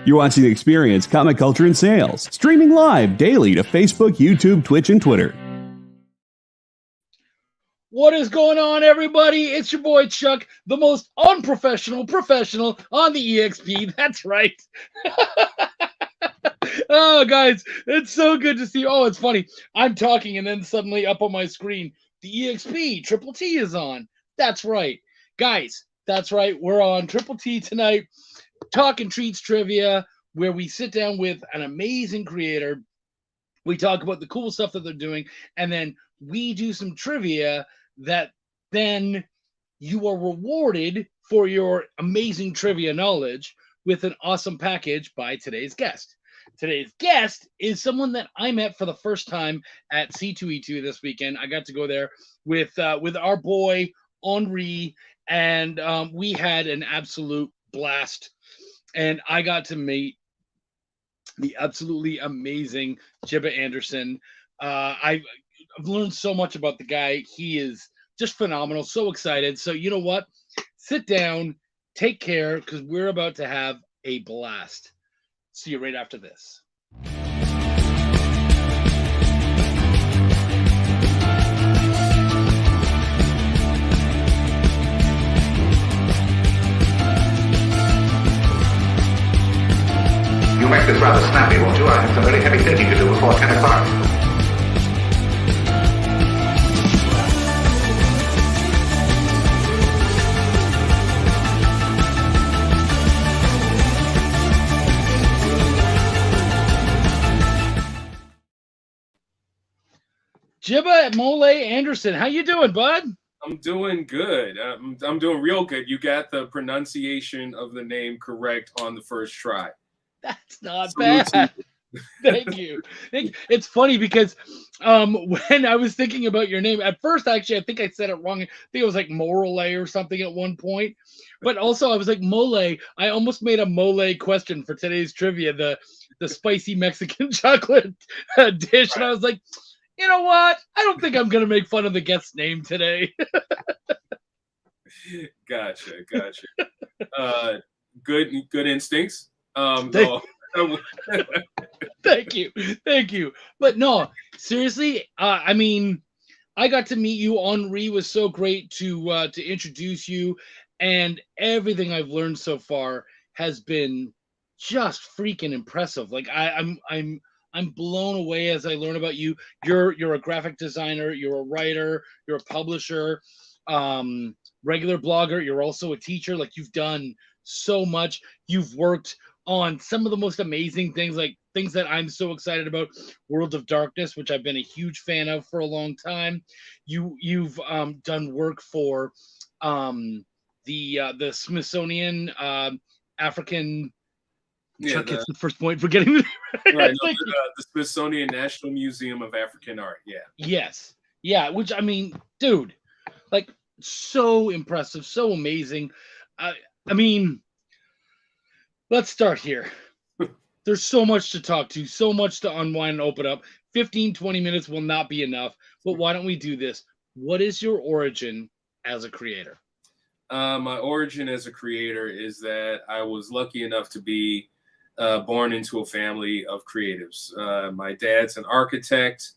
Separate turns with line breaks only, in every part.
You're watching Experience Comic Culture and Sales, streaming live daily to Facebook, YouTube, Twitch, and Twitter.
What is going on, everybody? It's your boy Chuck, the most unprofessional professional on the EXP. That's right. Oh, guys, it's so good to see you. Oh, it's funny. I'm talking, and then suddenly up on my screen, the EXP Triple T is on. That's right. Guys, that's right. We're on Triple T tonight, Talking Treats Trivia, where we sit down with an amazing creator. We talk about the cool stuff that they're doing, and then we do some trivia that then you are rewarded for your amazing trivia knowledge with an awesome package by today's guest. Today's guest is someone that I met for the first time at C2E2 this weekend. I got to go there with our boy Henri, and we had an absolute blast. And I got to meet the absolutely amazing Jibba Anderson. I've learned so much about the guy. He is just phenomenal. So excited. So you know what? Sit down, take care, because we're about to have a blast. See you right after this.
You'll make this rather snappy, won't you? I have some very heavy thinking to do before 10 o'clock.
Jibba Mole Anderson, how you doing, bud?
I'm doing good. I'm doing real good. You got the pronunciation of the name correct on the first try.
That's not bad. Thank you. It's funny because when I was thinking about your name, at first, actually, I think I said it wrong. I think it was like Morale or something at one point. But also, I was like, Mole. I almost made a mole question for today's trivia, the spicy Mexican chocolate dish. And I was like, you know what? I don't think I'm going to make fun of the guest's name today.
Gotcha. Good instincts.
Thank you. But no, seriously, I mean, I got to meet you. Henri was so great to introduce you, and everything I've learned so far has been just freaking impressive. Like I'm blown away as I learn about you. You're a graphic designer, you're a writer, you're a publisher, regular blogger. You're also a teacher. Like, you've done so much. You've worked on some of the most amazing things, like things that I'm so excited about. World of Darkness, which I've been a huge fan of for a long time. You've done work for the Smithsonian African. Chuck gets the first point for getting
right. The Smithsonian National Museum of African Art. Yeah.
Yes. Yeah. Which, I mean, dude, like, so impressive, so amazing. I mean, let's start here. There's so much to talk to, so much to unwind and open up. 15, 20 minutes will not be enough. But why don't we do this? What is your origin as a creator?
My origin as a creator is that I was lucky enough to be born into a family of creatives. My dad's an architect.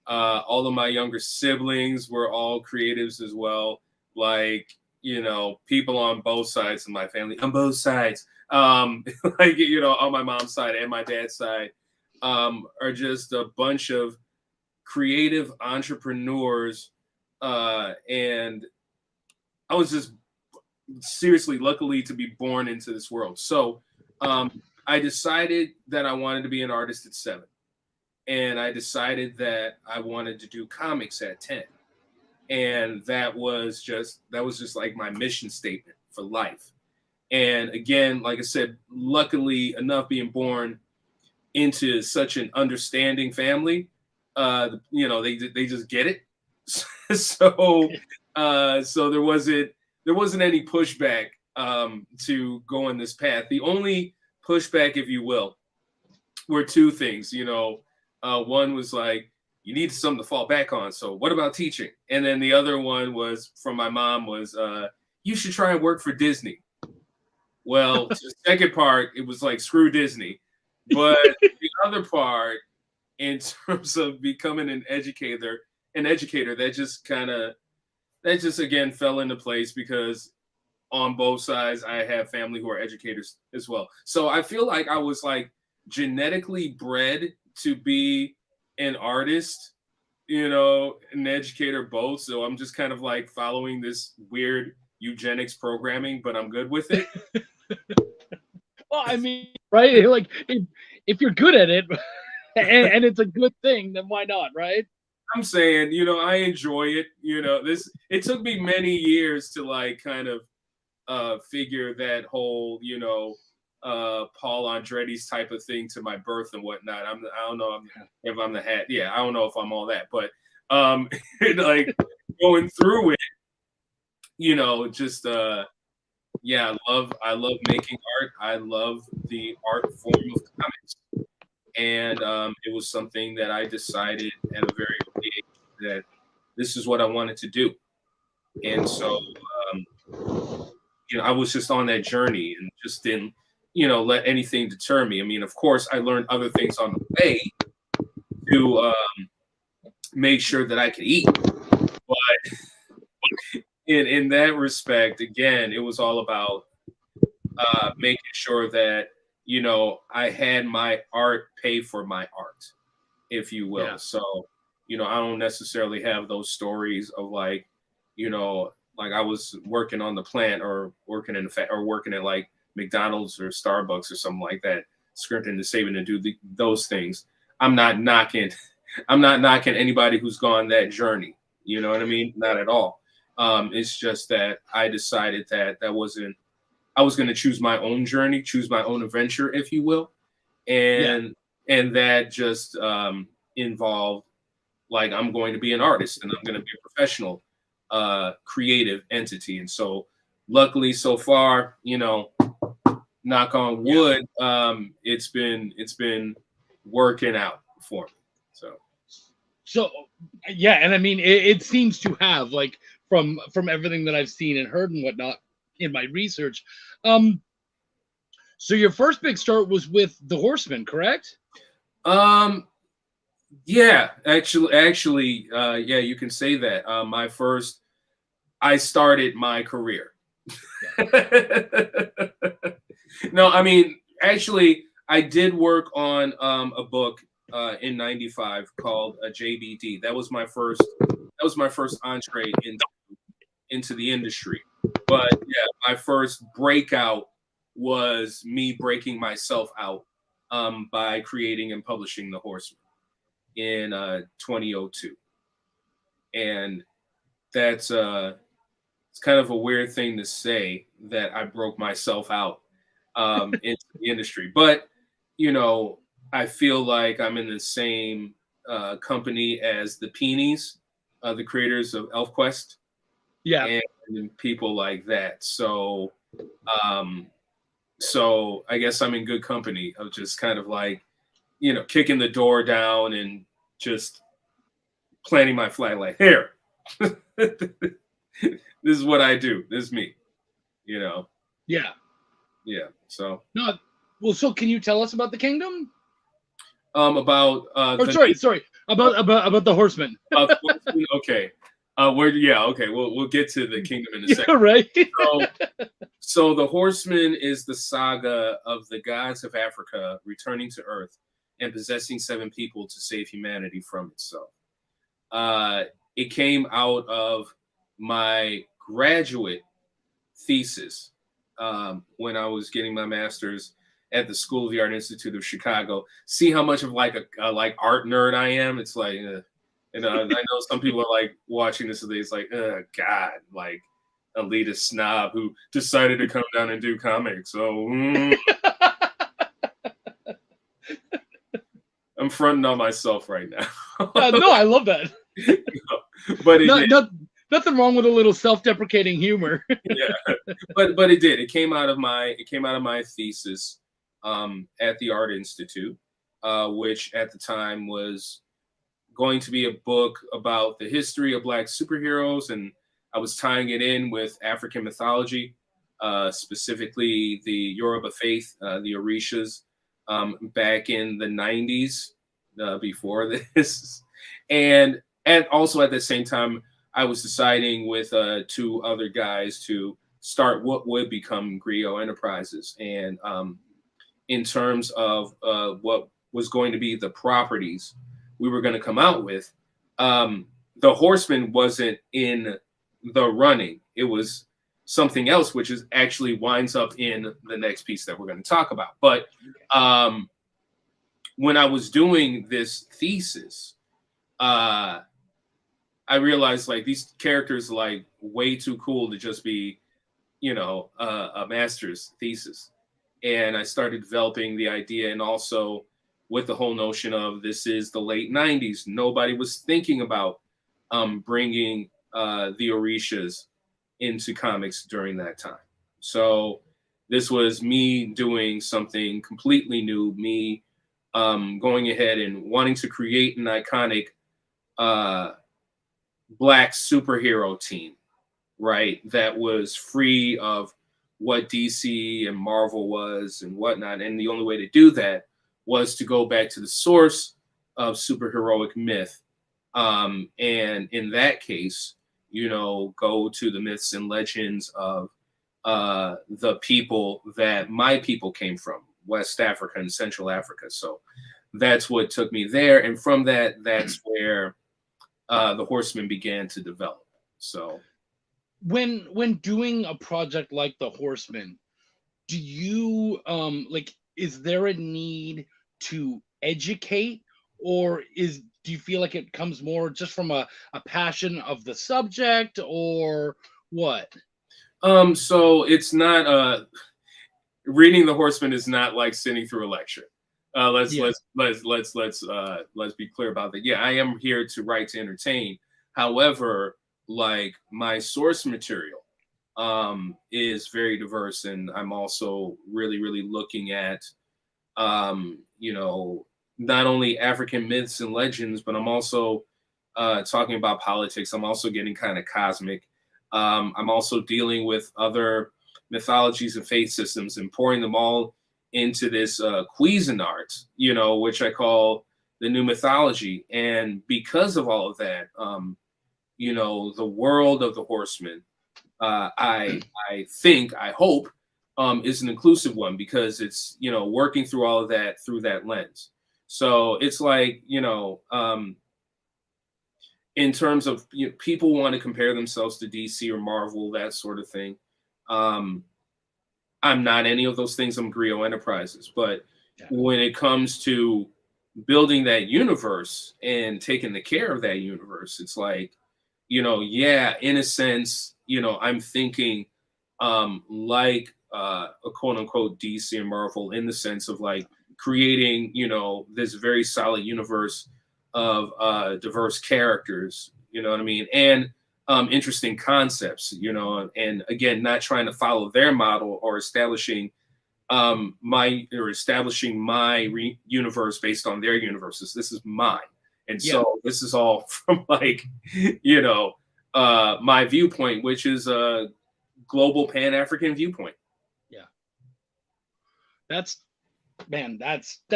All of my younger siblings were all creatives as well. Like, you know, people on both sides of my family, on both sides, like, you know, on my mom's side and my dad's side, are just a bunch of creative entrepreneurs. And I was just seriously luckily to be born into this world. So I decided that I wanted to be an artist at 7. And I decided that I wanted to do comics at 10. And that was just like my mission statement for life. And again, like I said, luckily enough, being born into such an understanding family, you know, they just get it. So there wasn't any pushback to go on this path. The only pushback, if you will, were two things. You know, one was like, you need something to fall back on. So what about teaching? And then the other one was from my mom was, you should try and work for Disney. Well, the second part, it was like screw Disney. But the other part, in terms of becoming an educator, that just again fell into place because on both sides I have family who are educators as well. So I feel like I was like genetically bred to be an artist, an educator both. So I'm just kind of like following this weird eugenics programming, but I'm good with it.
Well, I mean, right? Like, if you're good at it, and it's a good thing, then why not, right?
I'm saying, I enjoy it. It took me many years to like kind of figure that whole, Paul Andretti's type of thing to my birth and whatnot. I don't know if I'm the hat. Yeah, I don't know if I'm all that, but like going through it, just yeah, I love making art. I love the art form of comics. And it was something that I decided at a very early age that this is what I wanted to do. And so, I was just on that journey and just didn't, let anything deter me. I mean, of course, I learned other things on the way to make sure that I could eat. But in that respect, again, it was all about making sure that I had my art pay for my art, if you will. Yeah. So, I don't necessarily have those stories of like, like I was working on the plant or working working at like McDonald's or Starbucks or something like that, scripting and saving to do those things. I'm not knocking anybody who's gone that journey. You know what I mean? Not at all. It's just that I decided that wasn't. I was going to choose my own journey, choose my own adventure, if you will, and that just involved like I'm going to be an artist and I'm going to be a professional, creative entity. And so, luckily, so far, knock on wood, it's been working out for me.
So yeah, and I mean, it seems to have like from everything that I've seen and heard and whatnot in my research. So your first big start was with the Horsemen, correct?
Yeah, actually, yeah, you can say that. I started my career. No, I mean, actually, I did work on a book in '95 called JBD. That was my first entree into the industry. But yeah, my first breakout was me breaking myself out by creating and publishing The Horseman in 2002. And that's it's kind of a weird thing to say that I broke myself out into the industry. But, I feel like I'm in the same company as the Peonies, the creators of ElfQuest.
Yeah.
And people like that. So, so I guess I'm in good company of just kind of like, kicking the door down and just planting my flag like, here, this is what I do. This is me,
Yeah.
Yeah. So.
No. Well, so can you tell us about the kingdom?
About.
Sorry. About the Horsemen.
Okay. Okay. We'll get to the kingdom in a second.
Right.
So the Horseman is the saga of the gods of Africa returning to Earth and possessing 7 people to save humanity from itself. It came out of my graduate thesis when I was getting my master's at the School of the Art Institute of Chicago. See how much of like a like art nerd I am. It's like, I know some people are like watching this today. It's like, God, like elitist snob who decided to come down and do comics. So I'm fronting on myself right now.
No, I love that.
But
nothing wrong with a little self-deprecating humor.
Yeah, but it did. It came out of my thesis at the Art Institute, which at the time was going to be a book about the history of Black superheroes, and I was tying it in with African mythology. specifically the Yoruba faith, the Orishas, back in the 90s, before this. And also at the same time, I was deciding with two other guys to start what would become Griot Enterprises. And in terms of what was going to be the properties we were going to come out with, the Horseman wasn't in the running. It was something else, which is actually winds up in the next piece that we're going to talk about. But when I was doing this thesis, I realized like these characters are like way too cool to just be, a master's thesis. And I started developing the idea, and also with the whole notion of this is the late 90s. Nobody was thinking about bringing the Orishas into comics during that time. So this was me doing something completely new, me going ahead and wanting to create an iconic Black superhero team, right? That was free of what DC and Marvel was and whatnot. And the only way to do that was to go back to the source of superheroic myth. And in that case, go to the myths and legends of the people that my people came from, West Africa and Central Africa. So that's what took me there. And from that, that's where the Horsemen began to develop. So
when doing a project like the Horsemen, do you is there a need to educate, or do you feel like it comes more just from a passion of the subject, or what?
So it's not reading the Horsemen is not like sitting through a lecture. Let's be clear about that. Yeah, I am here to write to entertain. However, like my source material is very diverse, and I'm also really, really looking at not only African myths and legends, but I'm also talking about politics. I'm also getting kind of cosmic. I'm also dealing with other mythologies and faith systems and pouring them all into this Cuisinart, which I call the new mythology. And because of all of that, the world of the Horsemen, I hope, is an inclusive one, because it's, working through all of that through that lens. So it's like, in terms of people want to compare themselves to DC or Marvel, that sort of thing. I'm not any of those things. I'm Griot Enterprises. But when it comes to building that universe and taking the care of that universe, it's like, in a sense, I'm thinking like a quote unquote DC and Marvel, in the sense of like creating, this very solid universe of diverse characters, you know what I mean? And interesting concepts, and again, not trying to follow their model or establishing my universe based on their universes. This is mine. And so this is all from like, my viewpoint, which is a global Pan-African viewpoint.
Yeah. That's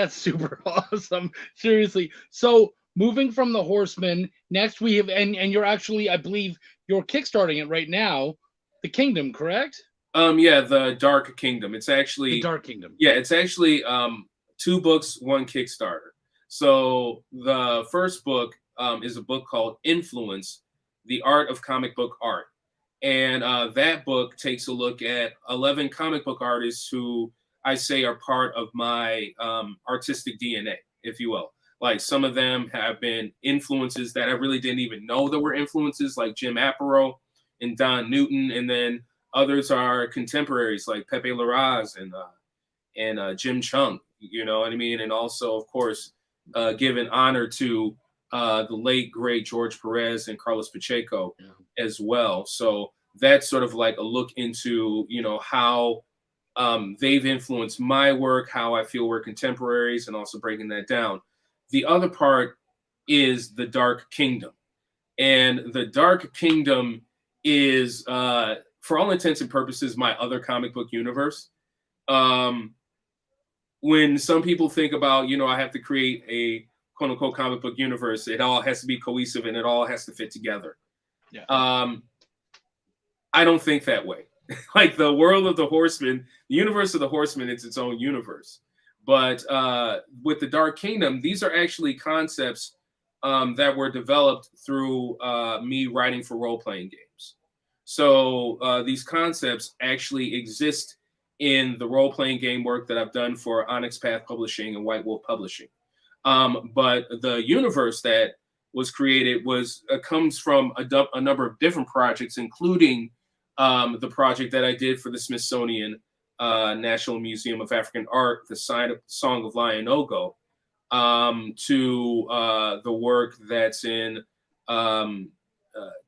super awesome. Seriously. So moving from the Horsemen, next we have, and you're actually, I believe you're kickstarting it right now, the Kingdom, correct?
The Dark Kingdom. It's actually
the Dark Kingdom.
Yeah, it's actually 2 books, 1 Kickstarter. So the first book is a book called Influence: The Art of Comic Book Art. And that book takes a look at 11 comic book artists who I say are part of my artistic DNA, if you will. Like some of them have been influences that I really didn't even know that were influences, like Jim Aparo and Don Newton. And then others are contemporaries like Pepe Larraz and Jim Chung, you know what I mean? And also, of course, giving honor to the late, great George Perez and Carlos Pacheco as well. So that's sort of like a look into, how they've influenced my work, how I feel we're contemporaries, and also breaking that down. The other part is the Dark Kingdom. And the Dark Kingdom is for all intents and purposes, my other comic book universe. When some people think about, I have to create a quote unquote comic book universe, it all has to be cohesive and it all has to fit together.
Yeah.
I don't think that way. Like the world of the Horsemen, the universe of the Horsemen, it's its own universe. But with the Dark Kingdom, these are actually concepts that were developed through me writing for role-playing games. So these concepts actually exist in the role-playing game work that I've done for Onyx Path Publishing and White Wolf Publishing. But the universe that was created comes from a number of different projects, including the project that I did for the Smithsonian National Museum of African Art, the Song of Lion Ogo, to the work that's in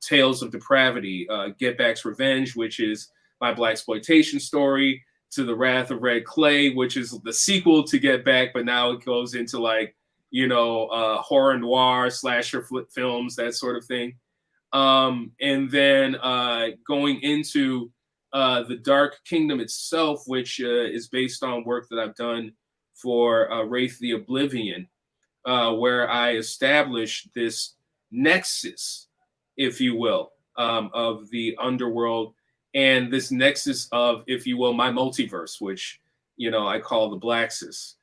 Tales of Depravity, Get Back's Revenge, which is my blaxploitation story, to The Wrath of Red Clay, which is the sequel to Get Back, but now it goes into horror noir, slasher films, that sort of thing. And then going into the Dark Kingdom itself, which is based on work that I've done for Wraith the Oblivion, where I established this nexus, if you will, of the underworld, and this nexus of, if you will, my multiverse, which, I call the Blaxus,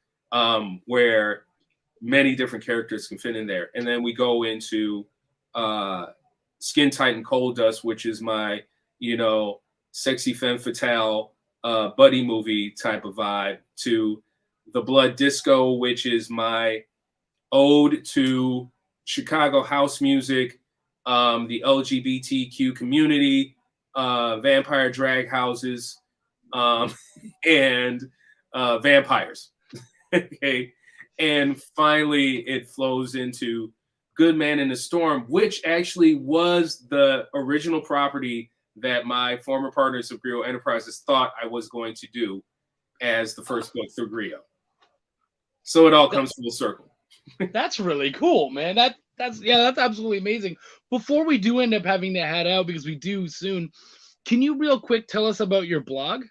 where many different characters can fit in there. And then we go into Skin Titan Cold Dust, which is my, sexy femme fatale buddy movie type of vibe, to The Blood Disco, which is my ode to Chicago house music, the LGBTQ community, vampire drag houses, and vampires. Okay. And finally, it flows into Good Man in the Storm, which actually was the original property that my former partners of Griot Enterprises thought I was going to do as the first book through Griot. So it all comes full circle.
That's really cool, man. That's absolutely amazing. Before we do end up having to head out, because we do soon, can you real quick tell us about your blog?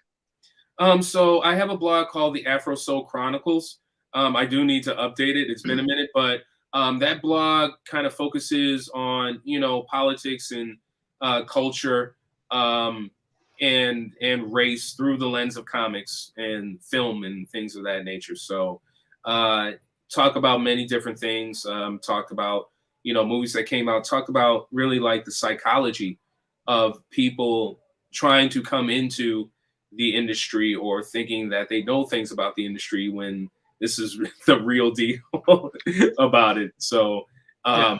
So I have a blog called the Afro Soul Chronicles. I do need to update it. It's been a minute, but that blog kind of focuses on, politics and culture and race through the lens of comics and film and things of that nature. So talk about many different things. Talked about, movies that came out. Talked about really like the psychology of people trying to come into the industry or thinking that they know things about the industry when this is the real deal about it. So, kind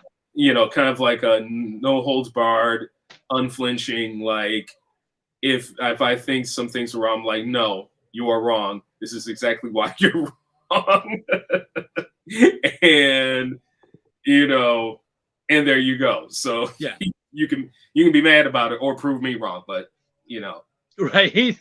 of like a no holds barred, unflinching, like if I think some things are wrong, I'm like, no, you are wrong. This is exactly why you're wrong. And, and there you go. So
yeah,
you can be mad about it or prove me wrong, but
right.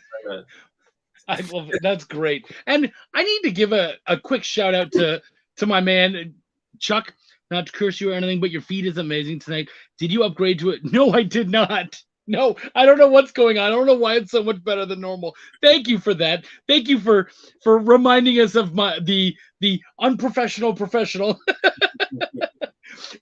I love it. That's great. And I need to give a quick shout out to my man, Chuck, not to curse you or anything, but your feed is amazing tonight. Did you upgrade to it? No, I did not. No, I don't know what's going on. I don't know why it's so much better than normal. Thank you for that. Thank you for reminding us of the unprofessional professional.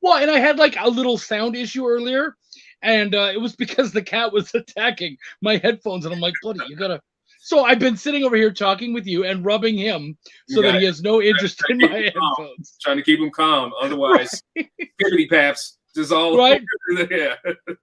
Well, and I had like a little sound issue earlier, and it was because the cat was attacking my headphones, and I'm like, buddy, you gotta. So I've been sitting over here talking with you and rubbing him so that he has no interest in my headphones.
Trying to keep him calm. Otherwise, pippity paps just all
right.
Yeah.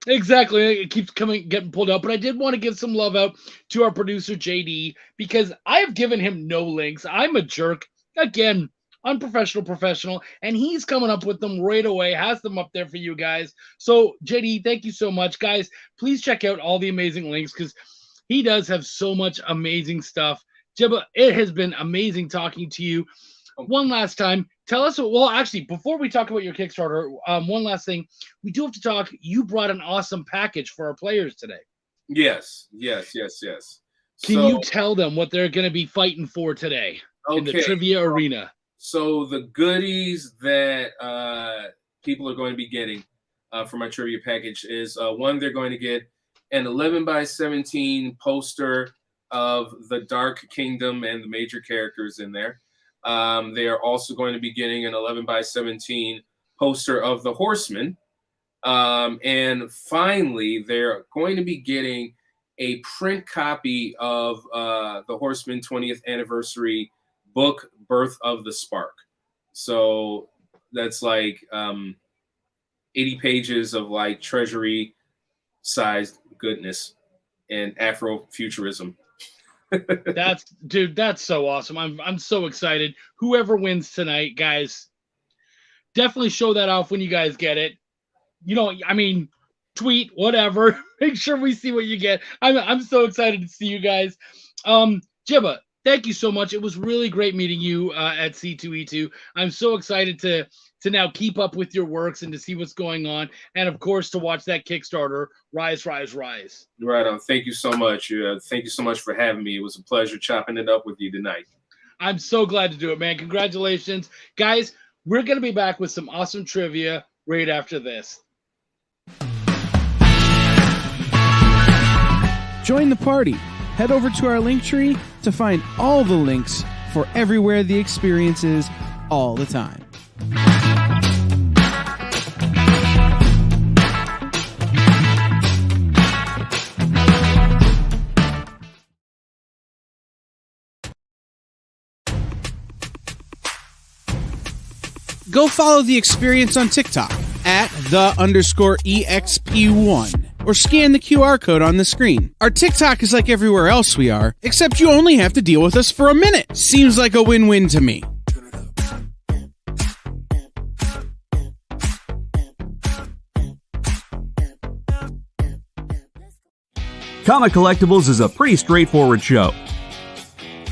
Exactly. It keeps getting pulled out. But I did want to give some love out to our producer, JD, because I have given him no links. I'm a jerk. Again, unprofessional professional. And he's coming up with them right away, has them up there for you guys. So, JD, thank you so much. Guys, please check out all the amazing links because he does have so much amazing stuff. Jibba, it has been amazing talking to you. One last time, tell us, well, actually, before we talk about your Kickstarter, one last thing. We do have to talk. You brought an awesome package for our players today.
Yes.
Can you tell them what they're going to be fighting for today in the trivia arena?
So the goodies that people are going to be getting from my trivia package is, one, they're going to get an 11 by 17 poster of the Dark Kingdom and the major characters in there. They are also going to be getting an 11 by 17 poster of the Horsemen. And finally, they're going to be getting a print copy of the Horsemen 20th anniversary book, Birth of the Spark. So that's like 80 pages of like treasury sized goodness and Afrofuturism.
That's so awesome. I'm so excited. Whoever wins tonight, guys, definitely show that off when you guys get it. I mean, tweet, whatever. Make sure we see what you get. I'm so excited to see you guys. Jibba, thank you so much. It was really great meeting you at C2E2. I'm so excited to now keep up with your works and to see what's going on, and of course to watch that Kickstarter rise.
Right on. Thank you so much. Thank you so much for having me. It was a pleasure chopping it up with you tonight.
I'm so glad to do it, man. Congratulations, guys. We're gonna be back with some awesome trivia right after this.
Join the party. Head over to our link tree to find all the links for everywhere the experience is all the time. Go follow the experience on TikTok at @the_EXP1 or scan the QR code on the screen. Our TikTok is like everywhere else we are, except you only have to deal with us for a minute. Seems like a win-win to me.
Comic Collectibles is a pretty straightforward show.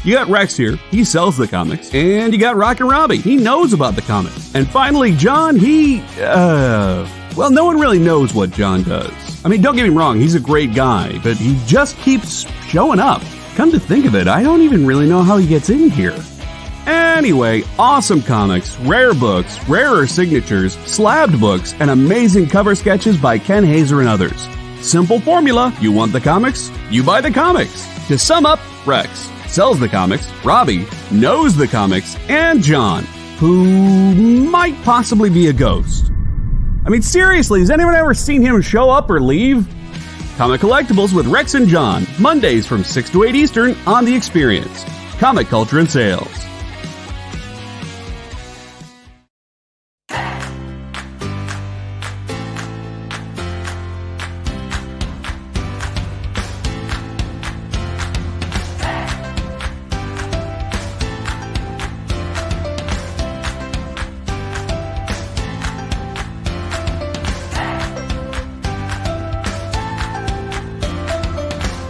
You got Rex here, he sells the comics, and you got Rockin' Robbie, he knows about the comics. And finally, John, well, no one really knows what John does. I mean, don't get me wrong, he's a great guy, but he just keeps showing up. Come to think of it, I don't even really know how he gets in here. Anyway, awesome comics, rare books, rarer signatures, slabbed books, and amazing cover sketches by Ken Hazer and others. Simple formula, you want the comics, you buy the comics. To sum up, Rex sells the comics, Robbie knows the comics, and John, who might possibly be a ghost. I mean, seriously, has anyone ever seen him show up or leave? Comic Collectibles with Rex and John, Mondays from 6 to 8 Eastern on The Experience. Comic Culture and Sales.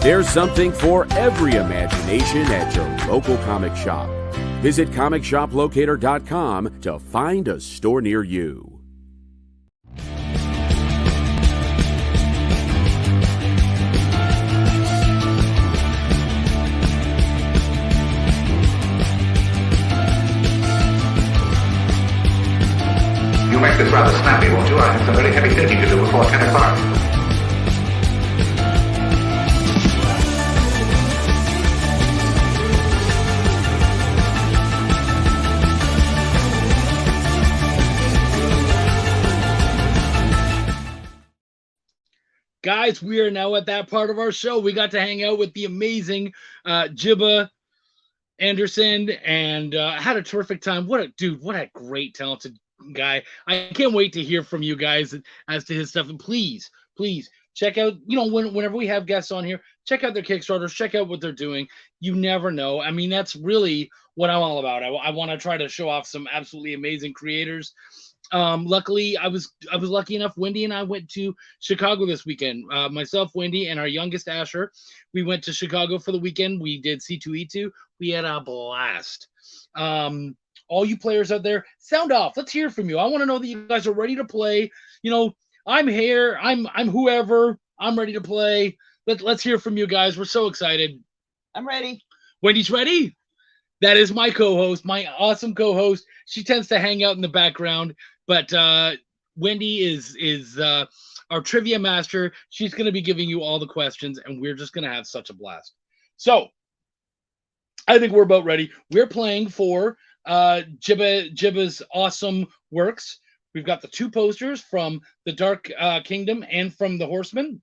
There's something for every imagination at your local comic shop. Visit ComicShopLocator.com to find a store near you.
You make this rather snappy, won't you? I have some very heavy thinking to do before 10 o'clock.
Guys, we are now at that part of our show. We got to hang out with the amazing Jibba Anderson and had a terrific time. What a great, talented guy. I can't wait to hear from you guys as to his stuff. And please check out, whenever we have guests on here, check out their Kickstarters, check out what they're doing. You never know. I mean, that's really what I'm all about. I want to try to show off some absolutely amazing creators. Luckily, I was lucky enough. Wendy and I went to Chicago this weekend. Myself, Wendy, and our youngest Asher. We went to Chicago for the weekend. We did C2E2. We had a blast. All you players out there, sound off. Let's hear from you. I want to know that you guys are ready to play. I'm here. I'm whoever. I'm ready to play. Let's hear from you guys. We're so excited.
I'm ready.
Wendy's ready. That is my co-host, my awesome co-host. She tends to hang out in the background, but Wendy is our trivia master. She's going to be giving you all the questions, and we're just going to have such a blast. So I think we're about ready. We're playing for Jibba's awesome works. We've got the 2 posters from the Dark Kingdom and from the Horseman.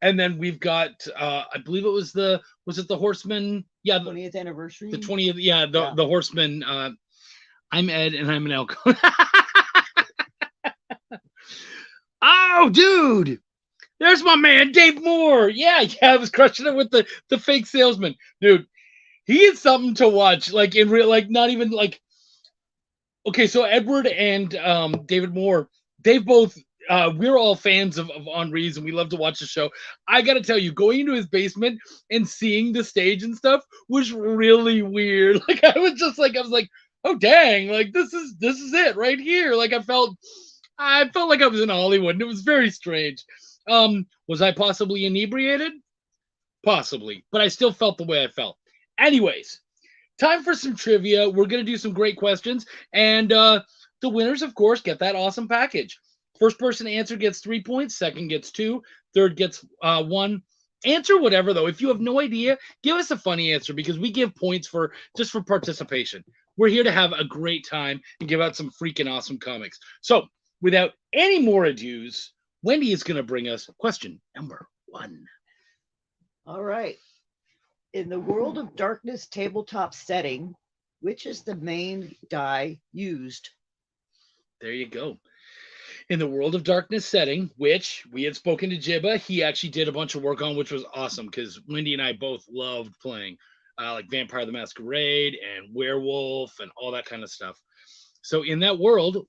And then we've got, I believe it was the Horseman? Yeah,
20th anniversary.
The 20th, yeah, the Horseman. I'm Ed, and I'm an elk. Oh, dude, there's my man, Dave Moore. Yeah, I was crushing it with the fake salesman, dude. He is something to watch, like in real, like not even like. Okay, so Edward and David Moore, they've both. We're all fans of Henri's, and we love to watch the show. I got to tell you, going into his basement and seeing the stage and stuff was really weird. Like I was like, oh dang, like this is it right here. Like I felt like I was in Hollywood, and it was very strange. Was I possibly inebriated? Possibly, but I still felt the way I felt. Anyways, time for some trivia. We're gonna do some great questions, and the winners, of course, get that awesome package. First person to answer gets 3 points. Second gets 2. Third gets 1. Answer whatever, though. If you have no idea, give us a funny answer, because we give points for participation. We're here to have a great time and give out some freaking awesome comics. So without any more ados, Wendy is going to bring us question number 1.
All right. In the World of Darkness tabletop setting, which is the main die used?
There you go. In the World of Darkness setting, which we had spoken to Jibba, he actually did a bunch of work on, which was awesome, because Wendy and I both loved playing like Vampire the Masquerade and Werewolf and all that kind of stuff. So in that world,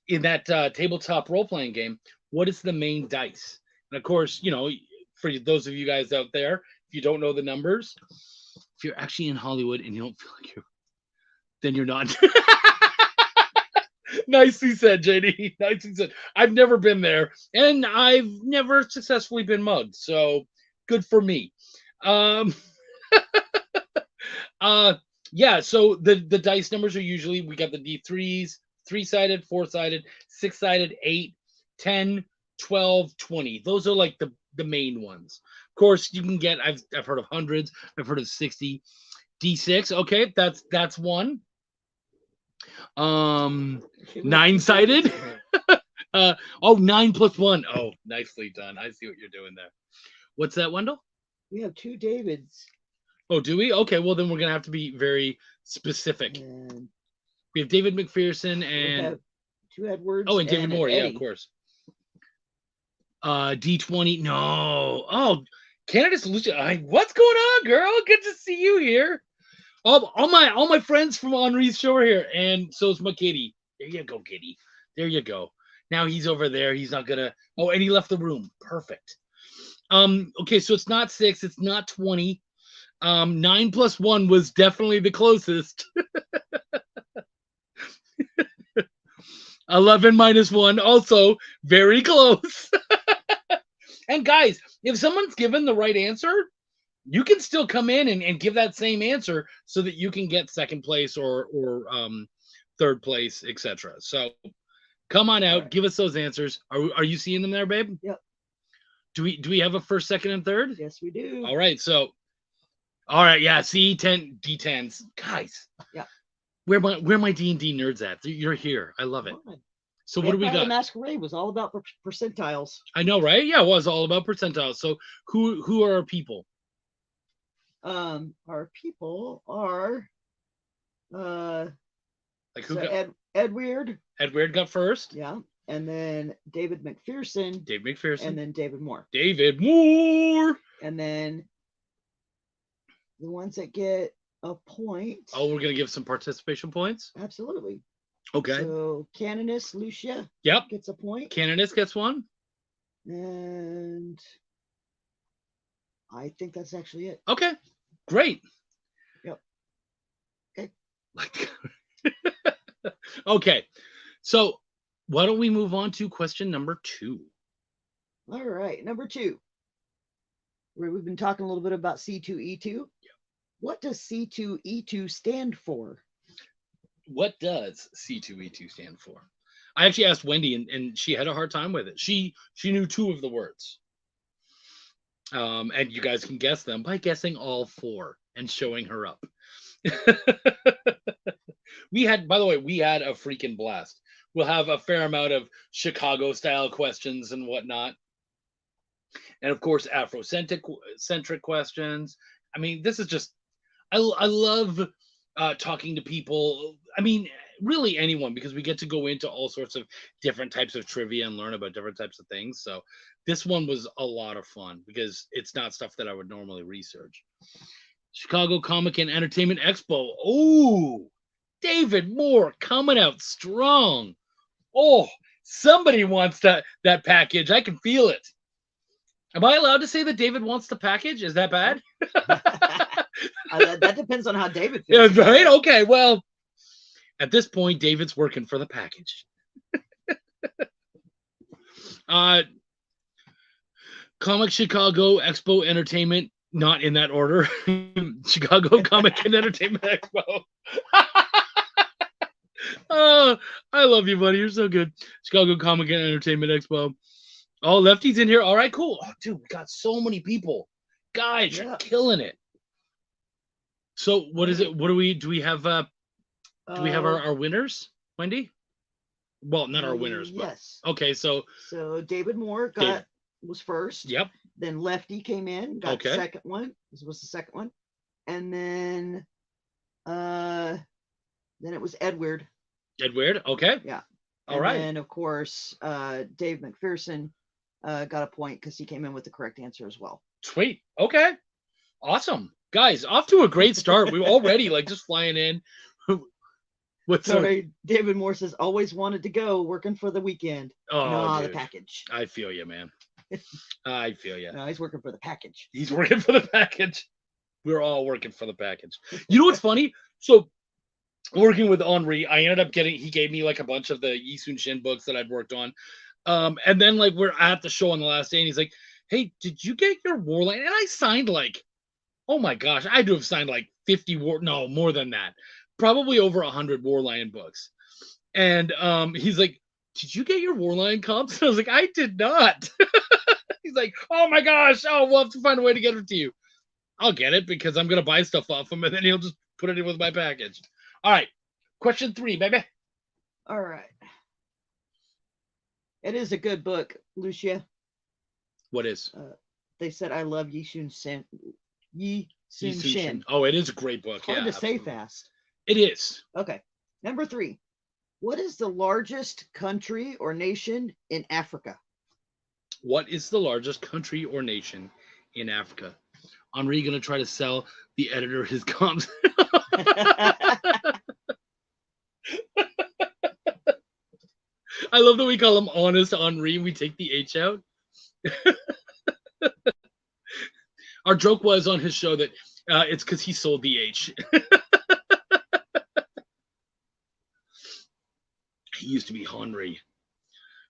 in that tabletop role-playing game, what is the main dice? And of course, for those of you guys out there, if you don't know the numbers, if you're actually in Hollywood and you don't feel like then you're not. Nicely said, JD. Nicely said. I've never been there, and I've never successfully been mugged, so good for me. Yeah, so the dice numbers are usually, we got the D3s, 3-sided, 4-sided, 6-sided, 8, 10, 12, 20. Those are like the main ones. Of course, you can get, I've heard of hundreds, I've heard of 60. D6, okay, that's one. 9-sided. 9 plus 1. Oh, nicely done. I see what you're doing there. What's that, Wendell?
We have 2 Davids.
Oh, do we? Okay, well then we're gonna have to be very specific.
And
we have David McPherson and
we have 2 Edwards.
Oh, and David Moore.
Eddie.
Yeah, of course. D20. No. Oh, Canada Solution. What's going on, girl? Good to see you here. All my friends from Henri's show are here, and so's my kitty. There you go, kitty. There you go. Now he's over there. He's not gonna. Oh, and he left the room. Perfect. Okay, so it's not 6. It's not 20. 9 plus 1 was definitely the closest. 11 minus 1, also very close. And guys, if someone's given the right answer, you can still come in and give that same answer so that you can get second place or third place, etc. So come on out, give us those answers. Are you seeing them there, babe?
Yep.
Do we have a first, second, and third?
Yes, we do.
All right, yeah. See, D10s, guys.
Yeah.
Where my D&D nerds at? You're here. I love it. So what do we got?
The Masquerade was all about percentiles.
I know, right? Yeah, it was all about percentiles. So who are our people?
Our people are
like who
so
got
Edward.
Edward got first.
Yeah. And then David McPherson.
Dave McPherson.
And then David Moore.
David Moore.
And then the ones that get a point.
Oh, we're gonna give some participation points?
Absolutely.
Okay.
So Canoness Lucia gets a point.
Canoness gets one.
And I think that's actually it.
Okay. Great.
Yep. Okay.
Okay. So why don't we move on to question number 2?
All right. Number 2. We've been talking a little bit about C2E2.
Yeah.
What does C2E2 stand for?
What does C2E2 stand for? I actually asked Wendy, and she had a hard time with it. She knew 2 of the words. And you guys can guess them by guessing all 4 and showing her up. By the way, we had a freaking blast. We'll have a fair amount of Chicago style questions and whatnot. And of course, Afrocentric questions. I mean, this is just, I love talking to people. I mean, really anyone, because we get to go into all sorts of different types of trivia and learn about different types of things. So this one was a lot of fun because it's not stuff that I would normally research. Chicago Comic and Entertainment Expo. Oh, David Moore coming out strong. Oh, somebody wants that package. I can feel it. Am I allowed to say that David wants the package? Is that bad?
That depends on how David feels.
Yeah, right? Okay, well, at this point, David's working for the package. Comic Chicago Expo Entertainment, not in that order. Chicago Comic and Entertainment Expo. Oh, I love you, buddy. You're so good. Chicago Comic and Entertainment Expo. Oh, Lefty's in here. All right, cool. Oh, dude, we got so many people. Guys, you're killing it. So what is it? What do we have? Do we have our winners, Wendy? Well, not our winners, but
yes.
Okay, so
David Moore was first.
Yep.
Then Lefty came in, got the second one. This was the second one. And then it was Edward.
Edward, okay.
Yeah.
All right.
And of course, Dave McPherson got a point because he came in with the correct answer as well.
Sweet. Okay. Awesome. Guys, off to a great start. We're already just flying in.
Sorry, David Moore says, always wanted to go, working for the weekend.
Oh,
the package.
I feel you, man. I feel you.
No, he's working for the package.
He's working for the package. We're all working for the package. You know what's funny? So working with Henri, I ended up he gave me a bunch of the Yi Sun Shin books that I'd worked on. And then we're at the show on the last day and he's like, hey, did you get your Warline? And I signed oh my gosh, I had to have signed 50 no, more than that. Probably over 100 Warline books. And he's like, did you get your Warline comps? And I was like, I did not. He's like, oh my gosh, we'll have to find a way to get it to you. I'll get it because I'm going to buy stuff off him and then he'll just put it in with my package. All right. Question 3, baby.
All right. It is a good book, Lucia.
What is?
They said, I love Yi Sun Shin.
Oh, it is a great book.
Hard to say fast.
It is.
Okay. Number 3. What is the largest country or nation in Africa?
What is the largest country or nation in Africa? Henri going to try to sell the editor his comps. I love that we call him Honest Henri. We take the H out. Our joke was on his show that it's because he sold the H. He used to be Henri.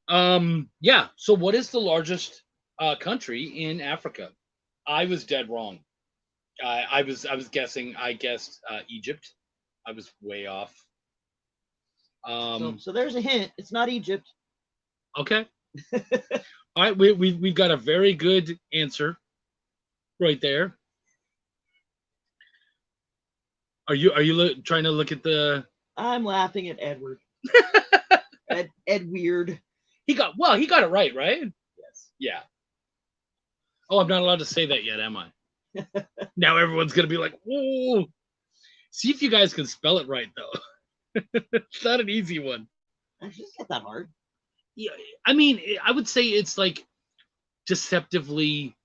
Yeah. So what is the largest country in Africa? I was dead wrong. I was guessing. I guessed Egypt. I was way off.
So there's a hint. It's not Egypt.
Okay. All right. We've got a very good answer right there. Are you trying to look at the?
I'm laughing at Edward. Ed Weird.
He got it right?
Yes.
Yeah. Oh, I'm not allowed to say that yet, am I? Now everyone's gonna be like, "Whoa!" See if you guys can spell it right, though. It's not an easy one.
It's not that hard.
Yeah, I mean, I would say it's deceptively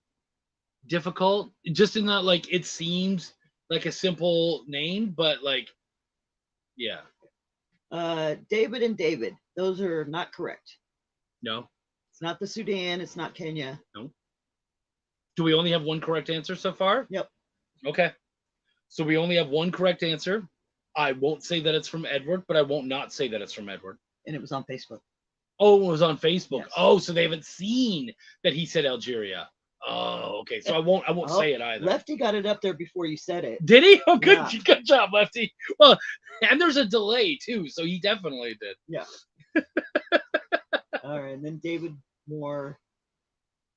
difficult. Just in that, it seems like a simple name, but yeah.
David and David. Those are not correct.
No.
It's not the Sudan. It's not Kenya.
No. Do we only have one correct answer so far?
Yep.
Okay. So we only have one correct answer. I won't say that it's from Edward, but I won't not say that it's from Edward.
And it was on Facebook.
Oh, it was on Facebook.
Yes.
Oh, so they haven't seen that he said Algeria. Oh, okay. So I won't say it either.
Lefty got it up there before you said it.
Did he? Oh, good.
Yeah.
Good job, Lefty. Well, and there's a delay too, so he definitely did.
Yeah. All right, and then David Moore,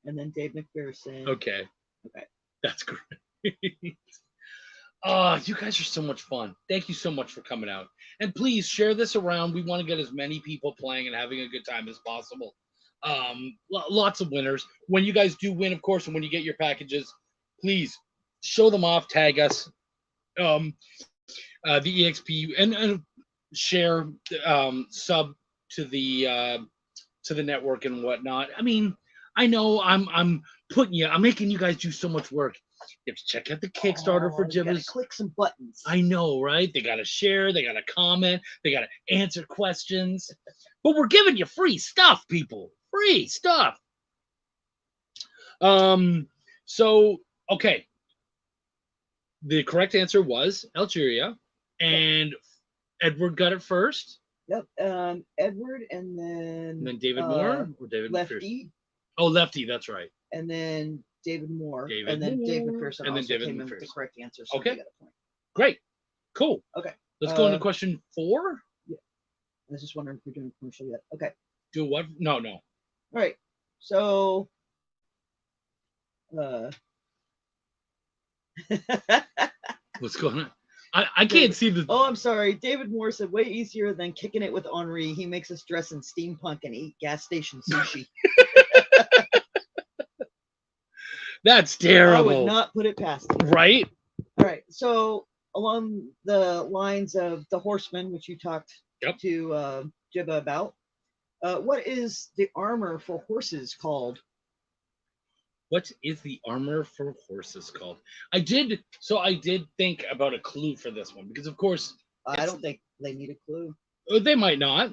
and then Dave McPherson.
Okay.
Okay.
That's great. Oh, you guys are so much fun. Thank you so much for coming out. And please share this around. We want to get as many people playing and having a good time as possible. Lots of winners. When you guys do win, of course, and when you get your packages, please show them off, tag us, the EXP, and share, sub to the network and whatnot. I mean, I know I'm making you guys do so much work. You have to check out the Kickstarter for
you gotta
Jibbers.
click some buttons.
I know, right? They got to share, they got to comment, they got to answer questions. But we're giving you free stuff, people. Free stuff. So, okay. The correct answer was Algeria, and Edward got it first.
Yep. Edward, and then
David Moore or David
Lefty.
McPherson. Oh, Lefty, that's right.
And then David Moore.
David
and then
Moore,
Dave McPherson
and then
also
David
came in with the
McPherson.
correct answer. So
Okay.
we got a point.
Great. Cool.
Okay.
Let's go into question 4.
I was just wondering if we're doing a commercial yet. Okay.
Do what? No.
All right. So
What's going on? I can't see the.
Oh, I'm sorry. David Moore said way easier than kicking it with Henri. He makes us dress in steampunk and eat gas station sushi.
That's
I
terrible.
would not put it past him.
Right?
All right. So along the lines of the Horseman, which you talked to Jibba about, what is the armor for horses called?
What is the armor for horses called? I did think about a clue for this one because, of course,
I don't think they need a clue.
They might not.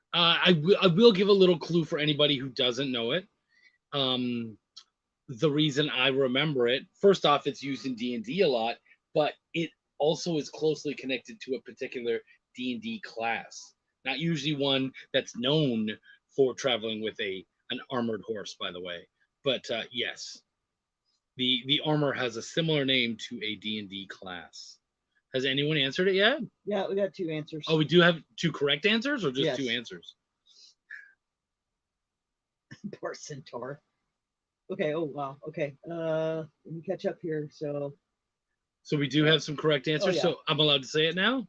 I will give a little clue for anybody who doesn't know it. The reason I remember it, first off, it's used in D&D a lot, but it also is closely connected to a particular D&D class. Not usually one that's known for traveling with an armored horse, by the way. But yes, the armor has a similar name to a D&D class. Has anyone answered it yet?
Yeah, we got 2 answers.
Oh, we do have 2 correct answers, or just
Yes.
2 answers?
Poor Centaur. Okay. Oh wow. Okay. Let me catch up here. So
we do have some correct answers.
yeah.
So I'm allowed to say it now.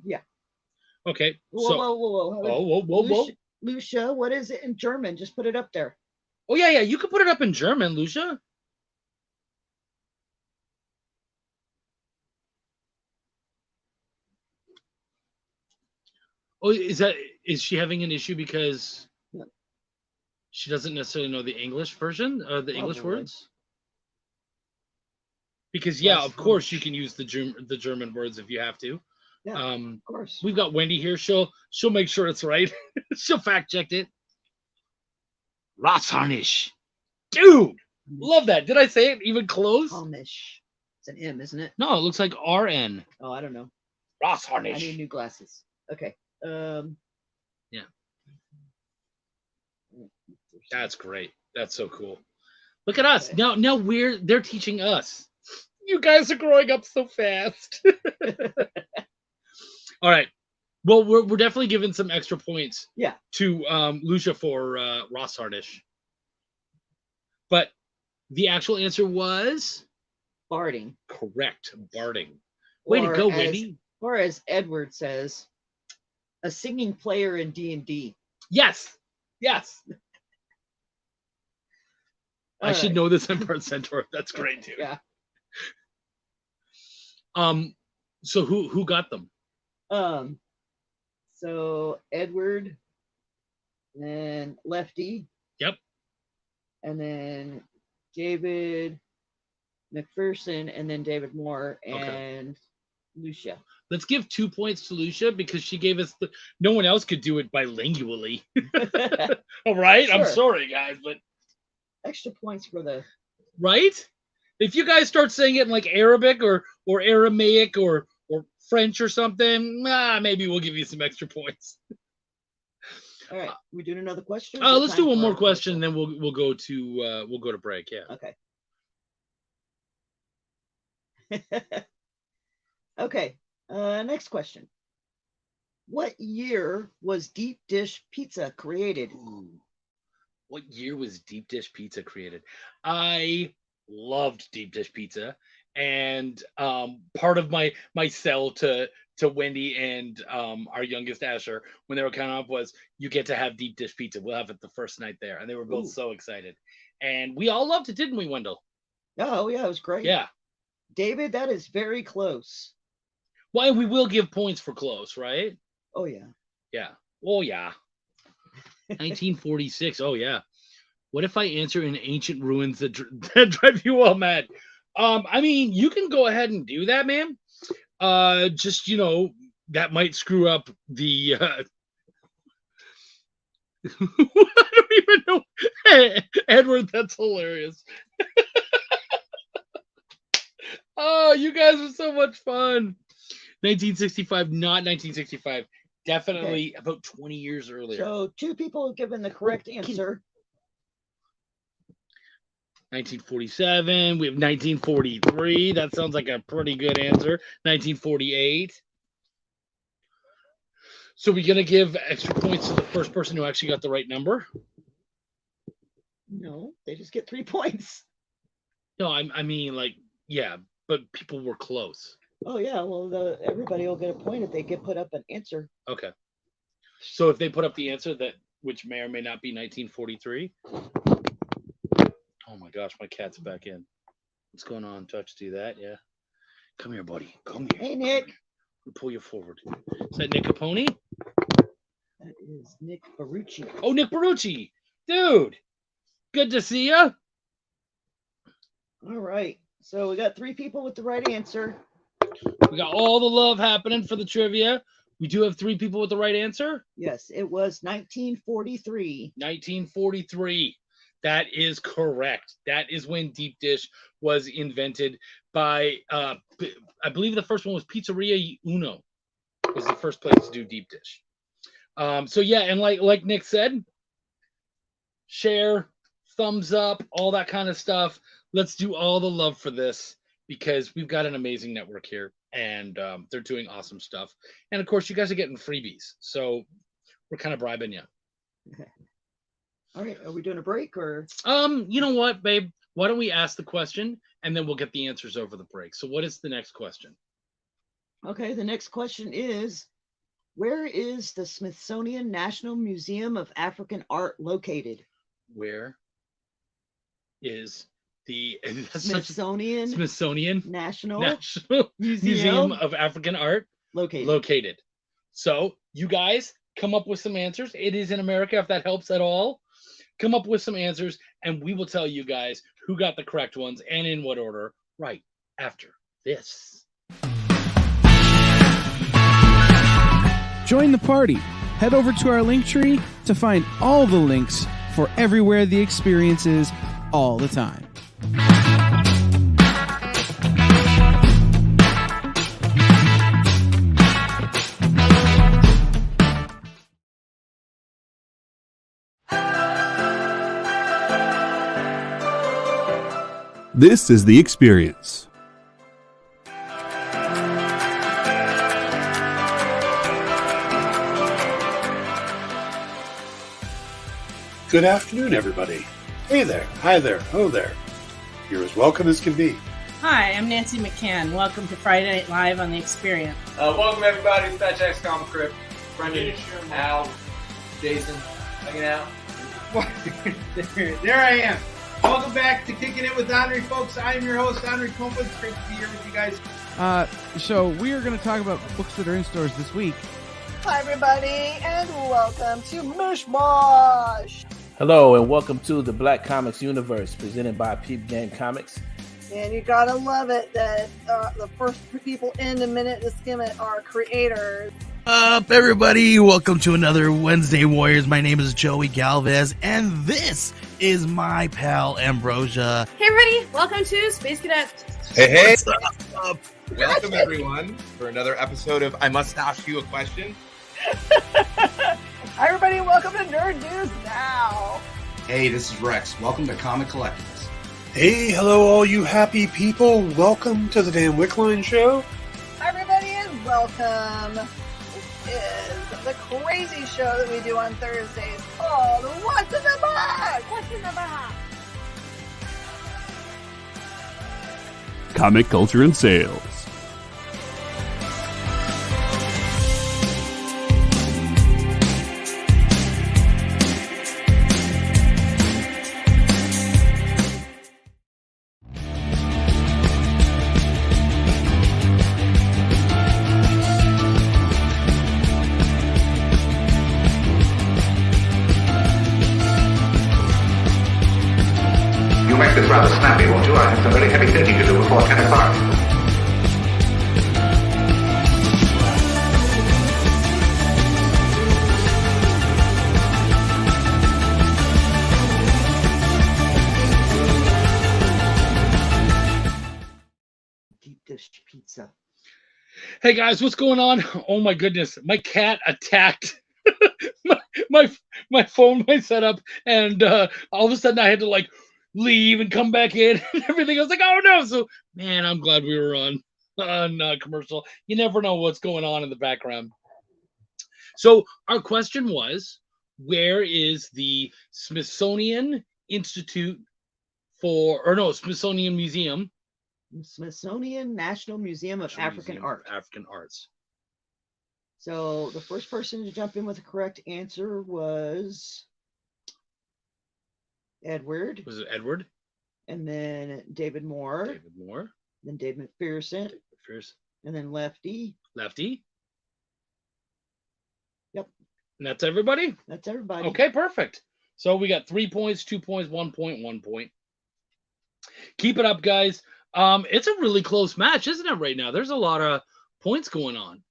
yeah.
Okay.
Whoa, whoa.
Oh, whoa.
Lucia, what is it in German? Just put it up there.
Oh yeah. You can put it up in German, Lucia. Oh, is she having an issue because she doesn't necessarily know the English version or the English words? Because of course you can use the German words if you have to.
Yeah, of course.
We've got Wendy here. She'll make sure it's right. She'll fact check it. Ratsharnish. Dude, love that. Did I say it even close?
Amish. It's an M, isn't it?
No, it looks like RN.
Oh, I don't know.
Ratsharnish.
I need new glasses. Okay.
Yeah. That's great. That's so cool. Look at us. Now they're teaching us. You guys are growing up so fast. All right. Well, we're definitely giving some extra points.
Yeah.
To Lucia for Rosshardish. But the actual answer was
barding.
Correct. Barding. Way to go, Wendy.
Or as Edward says, a singing player in D&D.
Yes. I should know this in Part Centaur. That's great too.
Yeah.
So who got them?
So Edward, then Lefty.
Yep.
And then David McPherson, and then David Moore, and Lucia.
Let's give 2 points to Lucia because she gave us no one else could do it bilingually. All right. Sure. I'm sorry, guys, but
extra points for the
right. If you guys start saying it in like Arabic or Aramaic or French or something, maybe we'll give you some extra points.
All right, we doing another question?
Let's do one more question, and then we'll go to break. Yeah.
Okay. Okay. Next question. What year was deep dish pizza created?
Ooh. What year was deep dish pizza created? I loved deep dish pizza, and part of my sell to Wendy and our youngest Asher when they were coming up was, you get to have deep dish pizza. We'll have it the first night there, and they were both so excited, and we all loved it, didn't we, Wendell?
Oh yeah, it was great.
Yeah,
David, that is very close.
Well, we will give points for close, right?
Oh yeah.
Yeah. Oh yeah. 1946. Oh yeah. What if I answer in ancient ruins that drive you all mad? I mean, you can go ahead and do that, man. Just, that might screw up the I don't even know. Hey, Edward, that's hilarious. Oh, you guys are so much fun. 1965, not 1965. Definitely about 20 years earlier.
So 2 people have given the correct answer.
1947. We have 1943. That sounds like a pretty good answer. 1948. So we're going to give extra points to the first person who actually got the right number?
No, they just get 3 points.
No, I mean, yeah, but people were close.
Oh yeah, well, everybody will get a point if they put up an answer.
Okay. So if they put up the answer which may or may not be 1943. Oh my gosh, my cat's back in. What's going on, Touch? Do that, yeah. Come here, buddy. Come here.
Hey, Nick.
We'll pull you forward. Is that Nick Capone?
That is Nick Barucci.
Oh, Nick Barucci. Dude, good to see you.
All right. So we got 3 people with the right answer.
We got all the love happening for the trivia. We do have 3 people with the right answer.
Yes, it was 1943.
1943. That is correct. That is when deep dish was invented by, I believe the first one was Pizzeria Uno. Was the first place to do deep dish. So yeah, and like Nick said, share, thumbs up, all that kind of stuff. Let's do all the love for this, because we've got an amazing network here, and they're doing awesome stuff. And of course, you guys are getting freebies, so we're kind of bribing you.
All right, are we doing a break or?
You know what, babe? Why don't we ask the question, and then we'll get the answers over the break. So what is the next question?
Okay, the next question is, where is the Smithsonian National Museum of African Art located?
Where is the
Smithsonian National
Museum of African Art
located?
So you guys come up with some answers. It is in America, if that helps at all. Come up with some answers, and we will tell you guys who got the correct ones and in what order right after this.
Join the party. Head over to our link tree to find all the links for everywhere the experience is all the time.
This is The Experience.
Good afternoon, everybody. Hey there, hi there, hello there. You're as welcome as can be.
Hi, I'm Nancy McCann. Welcome to Friday Night Live on The Experience.
Welcome, everybody. It's Fat Jack's Comic Crypt. Brendan, Al, Jason, hanging out.
There I am. Welcome back to Kicking It with Henry, folks. I am your host, Henry Kumpa. It's great to be here with you guys.
So we are going to talk about books that are in stores this week.
Hi, everybody, and welcome to Mishmash.
Hello, and welcome to the Black Comics Universe, presented by Peep Game Comics.
And you gotta love it that the first people in the minute to skim it are creators.
Up, everybody! Welcome to another Wednesday Warriors. My name is Joey Galvez, and this is my pal Ambrosia.
Hey, everybody! Welcome to Space Cadet.
Hey!
What's up?
Welcome, everyone, for another episode of I Must Ask You a Question.
Hi, everybody. Welcome to Nerd News Now.
Hey, this is Rex. Welcome to Comic Collectibles.
Hey, hello, all you happy people. Welcome to the Dan Wickline Show.
Hi, everybody, and welcome. This is the crazy show that we do on Thursdays called What's in the Box? What's in the Box?
Comic culture and sales.
You make this rather snappy, won't you? I have some very heavy thinking to do before 10 o'clock.
Deep dish pizza.
Hey guys, what's going on? Oh my goodness, my cat attacked my phone, my setup, and all of a sudden I had to like leave and come back in and everything. I was like, oh no! So man, I'm glad we were on commercial. You never know what's going on in the background. So our question was, where is the Smithsonian Institute Smithsonian Museum?
Smithsonian National Museum of African Art.
African Arts.
So the first person to jump in with the correct answer was Edward.
Was it Edward?
And then David Moore.
David Moore.
Then Dave McPherson. And then Lefty.
Lefty.
Yep.
And that's everybody?
That's everybody.
Okay, perfect. So we got 3 points, 2 points, 1 point, 1 point. Keep it up, guys. It's a really close match, isn't it, right now? There's a lot of points going on.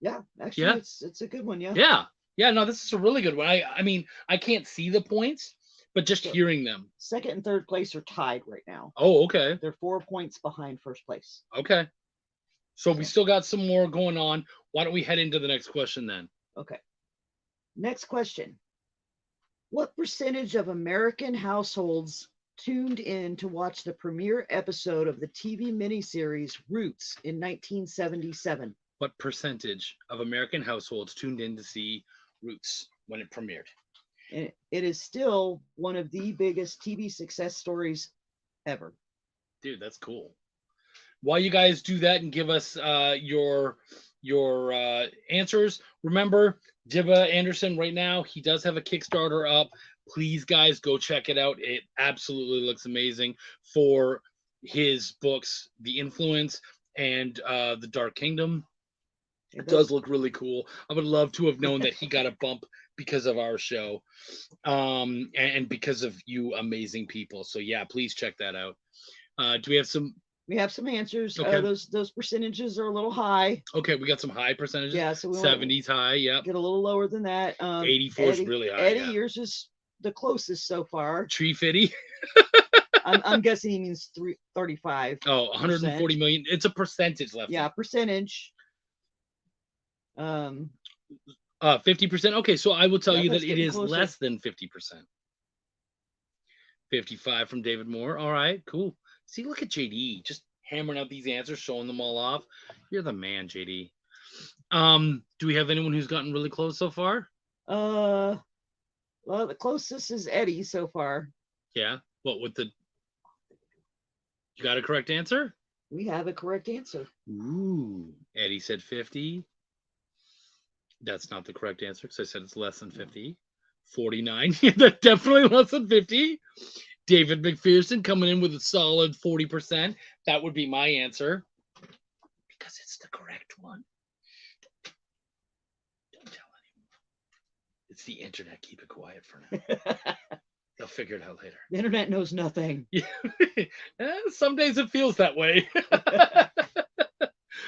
Yeah, actually,
Yeah.
It's a good one, yeah.
Yeah, no, this is a really good one. I mean, I can't see the points, but just hearing them.
Second and third place are tied right now.
Oh, okay.
They're 4 points behind first place.
Okay. So we still got some more going on. Why don't we head into the next question then?
Okay. Next question. What percentage of American households tuned in to watch the premiere episode of the TV miniseries Roots in 1977?
What percentage of American households tuned in to see Roots when it premiered?
And it is still one of the biggest TV success stories ever.
Dude, that's cool. While you guys do that and give us your answers, remember Jibba Anderson right now, he does have a Kickstarter up. Please, guys, go check it out. It absolutely looks amazing for his books, The Influence and The Dark Kingdom. It does look really cool. I would love to have known that he got a bump because of our show and because of you amazing people. So yeah, please check that out. Do we have some?
We have some answers.
Okay.
Those percentages are a little high.
Okay, we got some high percentages.
Yeah, so we
70s high. Yep.
Get a little lower than that.
84 is really high.
Eddie,
yeah.
yours is the closest so far.
Tree Fitty.
I'm guessing he means 35.
Oh, 140 million. It's a percentage left.
Yeah, percentage.
50%. Okay, so I will tell you that it is less than 50%. 55 from David Moore. All right, cool. See, look at JD just hammering out these answers, showing them all off. You're the man, JD. Do we have anyone who's gotten really close so far?
Well, the closest is Eddie so far.
Yeah. What with the? You got a correct answer?
We have a correct answer.
Ooh. Eddie said 50. That's not the correct answer because I said it's less than 50. 49. That's definitely less than 50. David McPherson coming in with a solid 40%. That would be my answer because it's the correct one. Don't tell anyone. It's the internet. Keep it quiet for now. They'll figure it out later.
The internet knows nothing.
Yeah. Some days it feels that way.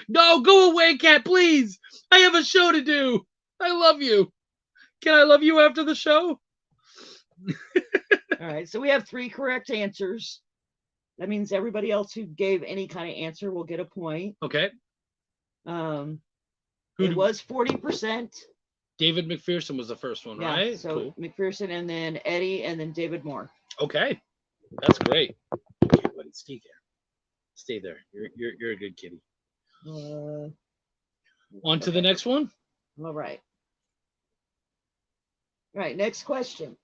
No, go away, cat, please. I have a show to do. I love you. Can I love you after the show?
All right, so we have 3 correct answers. That means everybody else who gave any kind of answer will get a point.
Okay.
It was 40%.
David McPherson was the first one,
Yeah,
right?
so
Cool.
McPherson, and then Eddie, and then David Moore.
Okay, that's great. Okay, buddy, stay there. Stay there. You're a good kitty. On to the next one.
All right. All right, next question.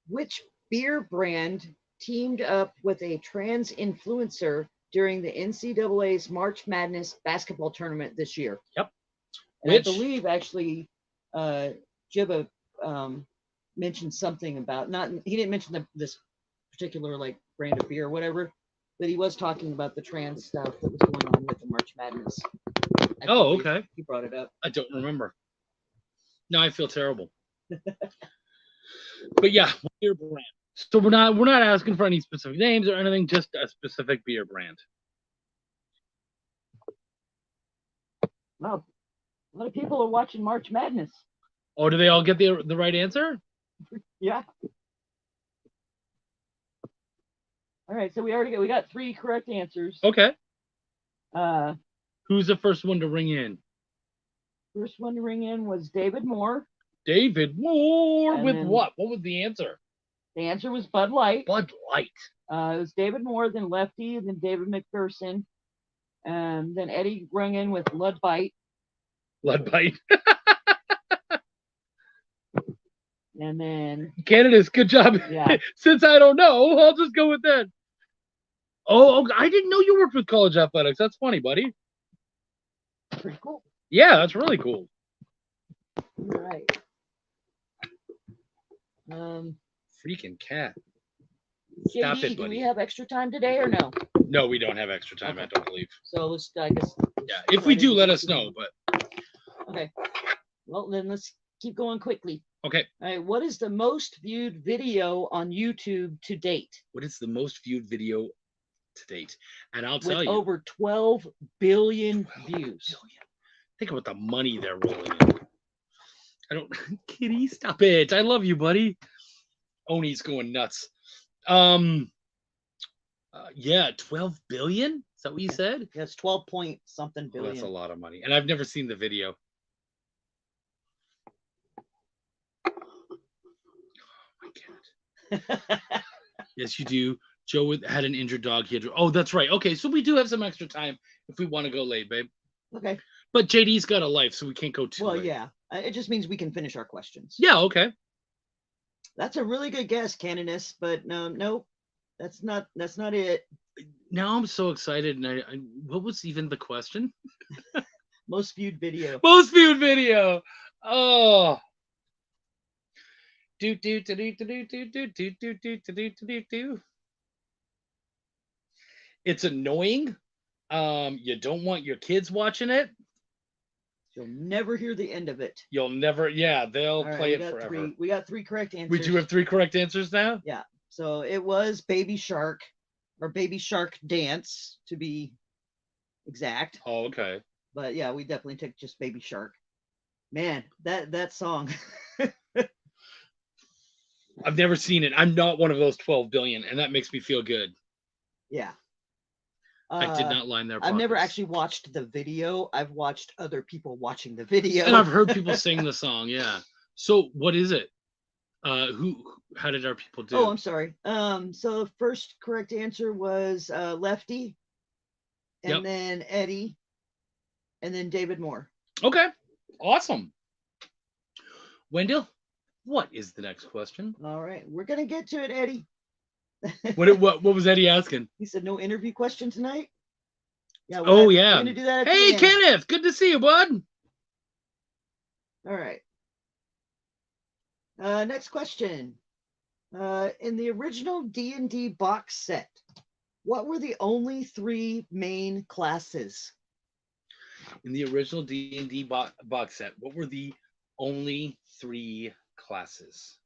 Which beer brand teamed up with a trans influencer during the NCAA's March Madness basketball tournament this year?
Yep.
And I believe actually Jibba mentioned something about he didn't mention this particular like brand of beer or whatever, but he was talking about the trans stuff that was going on with the March Madness.
Oh, okay.
He brought it up.
I don't remember. Now I feel terrible. But yeah, beer brand. So we're not asking for any specific names or anything, just a specific beer brand.
Wow, a lot of people are watching March Madness.
Oh, do they all get the right answer?
Yeah. All right, so we got 3 correct answers.
Okay. Who's the first one to ring in?
First one to ring in was David Moore.
David Moore
And
with
then-
what? What was the answer?
The answer was Bud Light.
Bud Light.
It was David Moore, then Lefty, then David McPherson, and then Eddie rung in with Ludbite.
Ludbite.
And then
Canada's good job.
Yeah.
Since I don't know, I'll just go with that. Oh, I didn't know you worked with college athletics. That's funny, buddy.
Pretty cool.
Yeah, that's really cool.
All right.
Freaking cat.
JD,
it,
do
buddy.
we have extra time today or no?
No, we don't have extra time, I don't believe.
So let's, I guess.
Yeah, if we do, let us know. But
Okay. Well, then let's keep going quickly.
okay,
All right. What is the most viewed video on YouTube to date?
what is the most viewed video to date? And I'll
With
tell you,
over 12 billion views.
think about the money they're rolling in. I don't, Kitty, stop it. I love you, buddy. Oni's going nuts. Yeah, 12 billion. Is that what you said?
That's 12 point something
Oh,
billion.
that's a lot of money, and I've never seen the video. Yes, you do. Joe had an injured dog. He had to, oh, that's right. Okay, so we do have some extra time if we want to go late, babe.
Okay.
But JD's got a life, so we can't go too
Well,
late.
yeah. It just means we can finish our questions.
Yeah, okay.
That's a really good guess, Candace, but no, that's not it.
Now I'm so excited. And what was even the question?
Most viewed video.
Most viewed video. Oh. Do. It's annoying. You don't want your kids watching it.
You'll never hear the end of it.
You'll never. Yeah, they'll
All right,
play
we
it
got
forever.
We got 3 correct answers.
We do have 3 correct answers now.
Yeah. So it was Baby Shark, or Baby Shark Dance to be exact.
Oh, okay.
But yeah, we definitely took just Baby Shark. Man, that song.
I've never seen it. I'm not one of those 12 billion, and that makes me feel good.
Yeah.
I did not line their
I've never
pockets.
actually watched the video. I've watched other people watching the video.
And I've heard people sing the song. Yeah. So what is it? How did our people do?
Oh, I'm sorry. So the first correct answer was Lefty, and
Yep.
then Eddie, and then David Moore.
Okay. Awesome. Wendell, what is the next question?
All right, we're gonna get to it, Eddie.
What was Eddie asking?
He said no interview question tonight. Yeah.
Oh,
We're
yeah.
gonna do that. At
Hey,
the end.
Kenneth, good to see you, bud.
All right. Next question. In the original D&D box set, what were the only 3 main classes?
In the original D&D box set, what were the only 3 classes?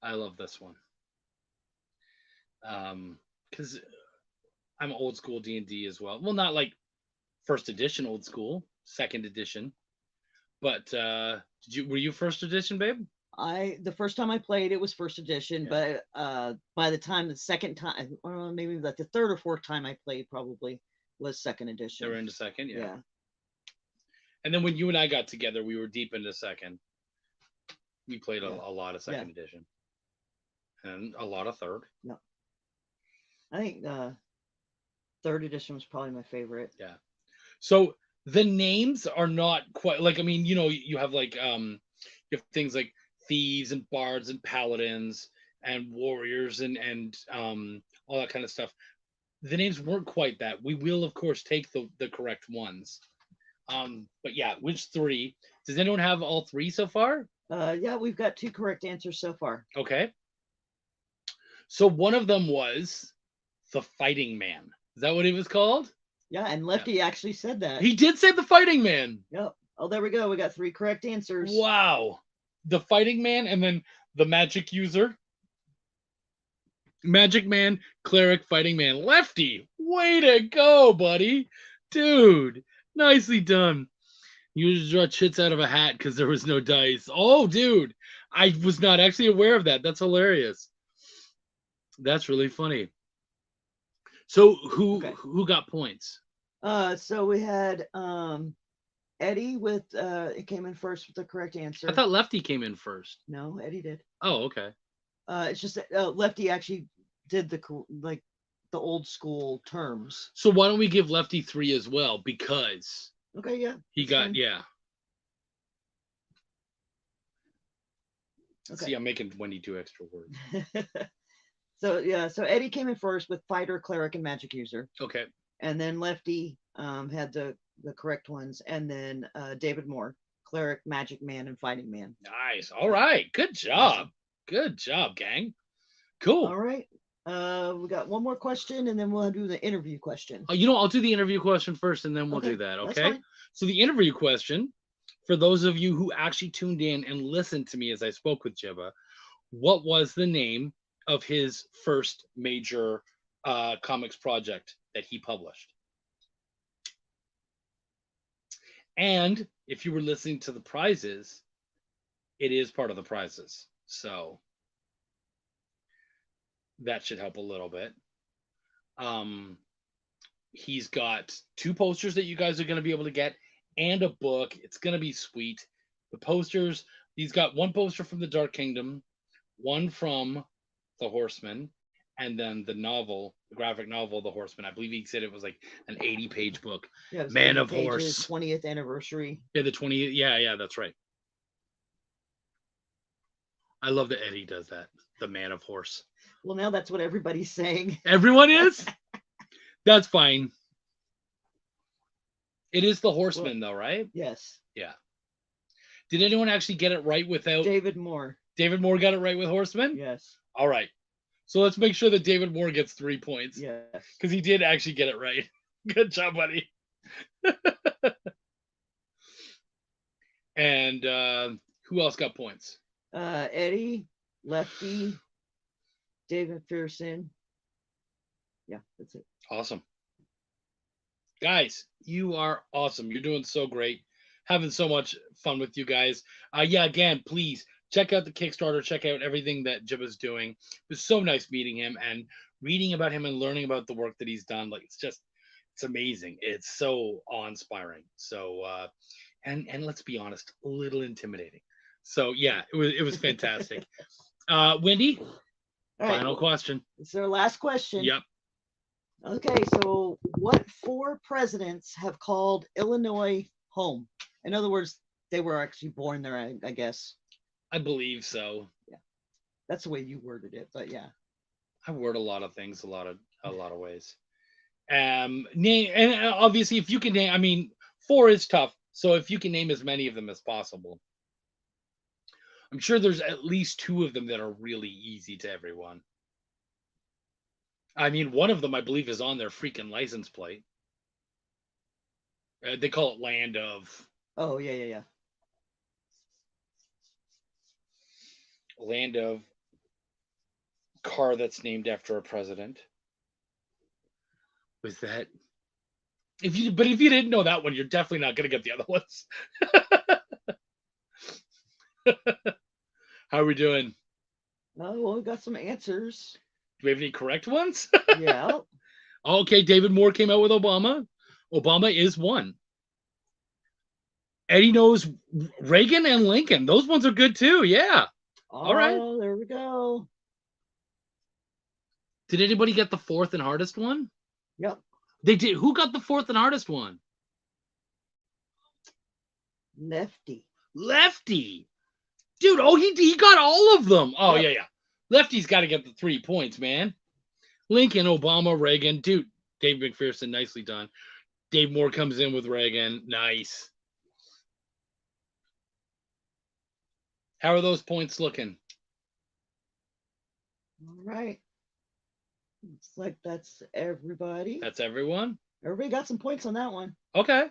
I love this one. Because I'm old school D&D as well. Well, not like first edition old school, second edition. But were you first edition, babe?
The first time I played, it was first edition, but by the time the second time, or maybe like the third or fourth time I played, probably was second edition.
They were into second, yeah. And then when you and I got together, we were deep into second. We played a lot of second edition. And a lot of third.
No. I think third edition was probably my favorite.
Yeah. So the names are not quite like, I mean, you know, you have like you have things like thieves and bards and paladins and warriors and all that kind of stuff. The names weren't quite that. We will of course take the correct ones. But yeah, which three? Does anyone have all three so far?
Yeah, we've got 2 correct answers so far.
Okay. So one of them was the Fighting Man. Is that what he was called?
Yeah, and Lefty actually said that.
He did say the Fighting Man.
Yep. Oh, there we go. We got 3 correct answers.
Wow. The Fighting Man, and then the Magic User. Magic Man, Cleric, Fighting Man. Lefty, way to go, buddy. Dude, nicely done. You just draw chits out of a hat because there was no dice. Oh, dude, I was not actually aware of that. That's hilarious. That's really funny. So who got points?
So we had Eddie with it came in first with the correct answer.
I thought Lefty came in first.
No, Eddie did.
Oh, okay.
It's just that Lefty actually did the old school terms.
So why don't we give Lefty 3 as well? Because
okay, yeah.
He got
fine.
yeah.
Okay.
See, I'm making Wendy do extra work.
So yeah, so Eddie came in first with Fighter, Cleric, and Magic User.
Okay.
And then Lefty had the correct ones, and then David Moore, Cleric, Magic Man, and Fighting Man.
Nice. All right. Good job. Good job, gang. Cool.
All right. We got one more question, and then we'll do the interview question.
You know, I'll do the interview question first, and then we'll do that. Okay. So the interview question, for those of you who actually tuned in and listened to me as I spoke with Jibba, what was the name of his first major comics project that he published? And if you were listening to the prizes, it is part of the prizes. So that should help a little bit. He's got 2 posters that you guys are going to be able to get and a book. It's going to be sweet. The posters, he's got 1 poster from the Dark Kingdom, 1 from The Horseman, and then the novel, the graphic novel, The Horseman. I believe he said it was like an 80-page book.
Yeah,
Man of Horse.
20th anniversary.
Yeah, the 20th. Yeah, that's right. I love that Eddie does that. The Man of Horse.
Well, now that's what everybody's saying.
Everyone is? That's fine. It is The Horseman, though, right?
Yes.
Yeah. Did anyone actually get it right without...
David Moore.
David Moore got it right with Horseman?
Yes.
All right. So let's make sure that David Moore gets 3 points.
Yes.
Because he did actually get it right. Good job, buddy. And who else got points?
Eddie, Lefty, David Pearson. Yeah, that's it.
Awesome. Guys, you are awesome. You're doing so great. Having so much fun with you guys. Yeah, again, please check out the Kickstarter. Check out everything that Jibba's doing. It was so nice meeting him and reading about him and learning about the work that he's done. Like, it's amazing. It's so awe-inspiring. So, and let's be honest, a little intimidating. So yeah, it was fantastic. Wendy, final question.
It's our last question.
Yep.
Okay, so what 4 presidents have called Illinois home? In other words, they were actually born there, I guess.
I believe so.
Yeah, that's the way you worded it, but yeah.
I word a lot of things a lot of ways. Name, and obviously, if you can name, I mean, 4 is tough. So if you can name as many of them as possible, I'm sure there's at least 2 of them that are really easy to everyone. I mean, one of them, I believe, is on their freaking license plate. They call it Land of.
Oh, yeah.
Land of car that's named after a president. Was that? If you didn't know that one, you're definitely not going to get the other ones. How are we doing?
Oh, well, we got some answers.
Do we have any correct ones?
Yeah.
Okay, David Moore came out with Obama. Obama is 1. Eddie knows Reagan and Lincoln. Those ones are good too. Yeah. All right.
Oh, there we go.
Did anybody get the fourth and hardest one?
Yep.
They did. Who got the fourth and hardest one?
Lefty.
Lefty. Dude, he got all of them. Oh, yeah. Lefty's got to get the 3 points, man. Lincoln, Obama, Reagan. Dude, Dave McPherson, nicely done. Dave Moore comes in with Reagan. Nice. How are those points looking?
All right. Looks like that's everybody.
That's everyone?
Everybody got some points on that one.
Okay.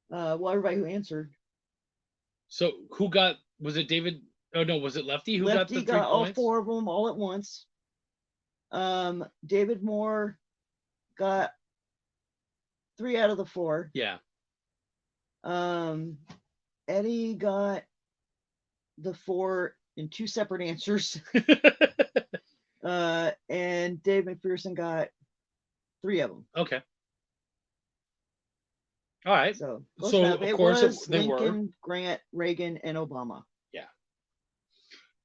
Well, everybody who answered.
So who got, was it David? Oh, no, was it Lefty? Who
Lefty
got the 3
got all
points?
4 of them all at once. David Moore got 3 out of the 4.
Yeah.
Eddie got the 4 in 2 separate answers. And Dave McPherson got 3 of them.
Okay. All right.
So
of course,
was
they
Lincoln,
were.
Grant, Reagan, and Obama.
Yeah.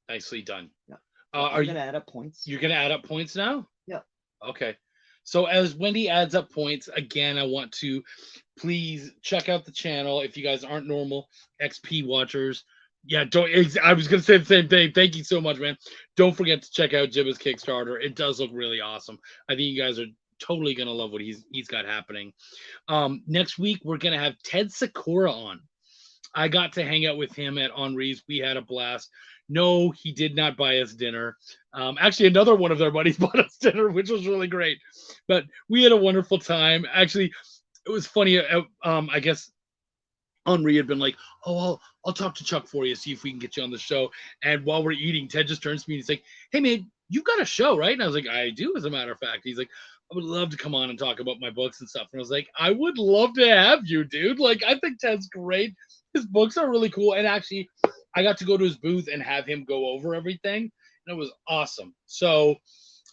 Nicely done.
Yeah.
Are
you going to add up points?
You're going to add up points now?
Yep.
Okay. So as Wendy adds up points, again, I want to please check out the channel. If you guys aren't normal XP watchers, yeah, I was going to say the same thing. Thank you so much, man. Don't forget to check out Jibba's Kickstarter. It does look really awesome. I think you guys are totally going to love what he's got happening. Next week, we're going to have Ted Sakura on. I got to hang out with him at Henri's. We had a blast. No, he did not buy us dinner. Actually, another one of their buddies bought us dinner, which was really great. But we had a wonderful time. Actually, it was funny. I guess Henri had been like, "Oh, I'll talk to Chuck for you, see if we can get you on the show." And while we're eating, Ted just turns to me and he's like, "Hey, man, you've got a show, right?" And I was like, "I do, as a matter of fact." He's like, "I would love to come on and talk about my books and stuff." And I was like, "I would love to have you, dude. Like, I think Ted's great. His books are really cool." And actually, I got to go to his booth and have him go over everything. And it was awesome. So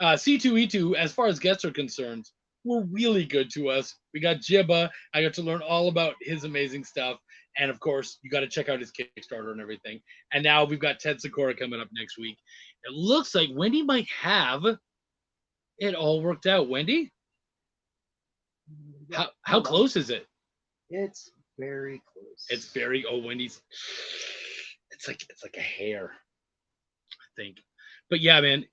C2E2, as far as guests are concerned, were really good to us. We got Jibba. I got to learn all about his amazing stuff. And of course, you got to check out his Kickstarter and everything. And now we've got Ted Sakura coming up next week. It looks like Wendy might have it all worked out. Wendy? How close is it?
It's very close.
It's very, Wendy's. It's like a hair, I think. But yeah, man,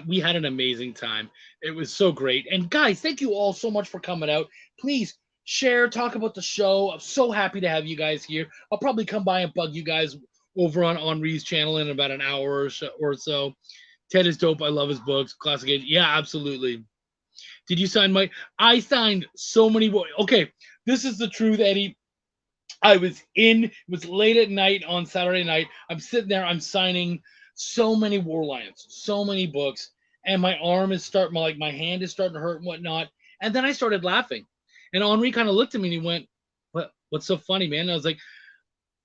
we had an amazing time. It was so great. And guys, thank you all so much for coming out. Please share, talk about the show. I'm so happy to have you guys here. I'll probably come by and bug you guys over on Henri's channel in about an hour or so. Ted is dope. I love his books. Classic Age. Yeah, absolutely. Did you sign I signed so many. Okay, this is the truth, Eddie. It was late at night on Saturday night. I'm sitting there, I'm signing so many War Lions, so many books, and my arm is my hand is starting to hurt and whatnot. And then I started laughing. And Henri kind of looked at me and he went, what's so funny, man? And I was like,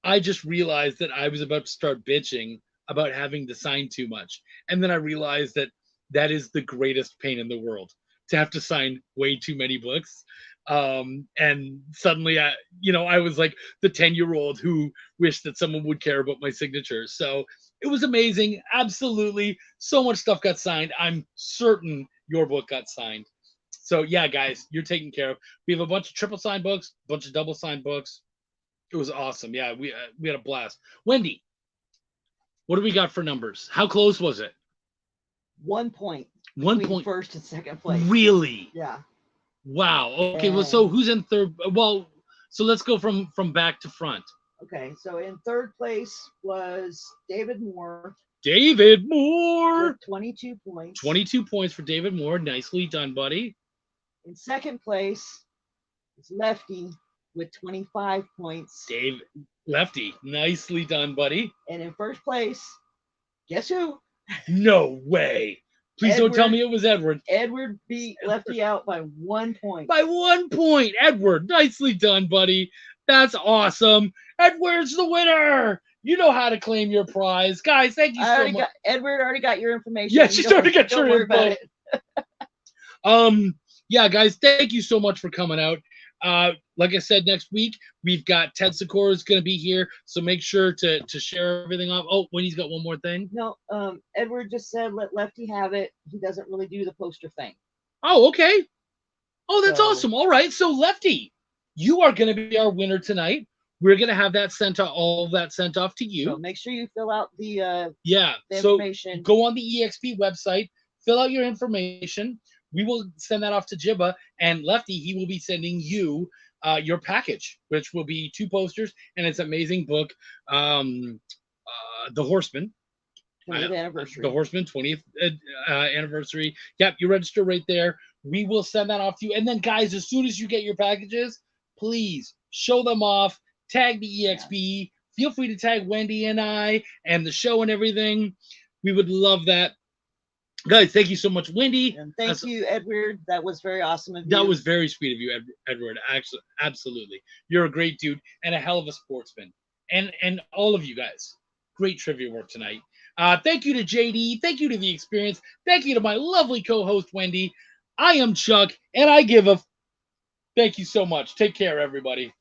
I just realized that I was about to start bitching about having to sign too much. And then I realized that is the greatest pain in the world, to have to sign way too many books. And suddenly I was like the 10-year-old who wished that someone would care about my signature. So it was amazing. Absolutely. So much stuff got signed. I'm certain your book got signed. So yeah, guys, you're taken care of. We have a bunch of triple signed books, a bunch of double signed books. It was awesome. Yeah, we had a blast. Wendy, what do we got for numbers? How close was it?
1 point.
1 point.
First and second place.
Really?
Yeah.
Wow. Okay. Well, so who's in third? Well, so let's go from back to front.
Okay. So in third place was David Moore.
David Moore.
With 22 points.
22 points for David Moore. Nicely done, buddy.
In second place is Lefty with 25 points.
Lefty. Nicely done, buddy.
And in first place, guess who?
No way. Please don't tell me it was Edward.
Edward beat Lefty out by 1 point.
By 1 point. Edward, nicely done, buddy. That's awesome. Edward's the winner. You know how to claim your prize. Guys, thank you so much.
Edward already got your information.
Yeah, she's already got your info.
Yeah,
Yeah, guys, thank you so much for coming out. Like I said, next week we've got Ted Sikora is going to be here, so make sure to share everything off. Oh, Wendy's got one more thing.
No, Edward just said let Lefty have it. He doesn't really do the poster thing.
Oh, okay. Oh, that's awesome. All right, so Lefty, you are going to be our winner tonight. We're going to have that all of that sent off to you.
So make sure you fill out the
information. So go on the EXP website, fill out your information. We will send that off to Jibba, and Lefty, he will be sending you your package, which will be 2 posters and it's an amazing book, The Horseman.
20th anniversary.
The Horseman 20th anniversary. Yep, you register right there. We will send that off to you. And then, guys, as soon as you get your packages, please show them off. Tag the EXP. Feel free to tag Wendy and I and the show and everything. We would love that. Guys, thank you so much, Wendy.
And thank you, Edward. That was very awesome of you.
That was very sweet of you, Edward. Actually, absolutely. You're a great dude and a hell of a sportsman. And all of you guys, great trivia work tonight. Thank you to JD. Thank you to The Experience. Thank you to my lovely co-host, Wendy. I am Chuck, and I give a thank you so much. Take care, everybody.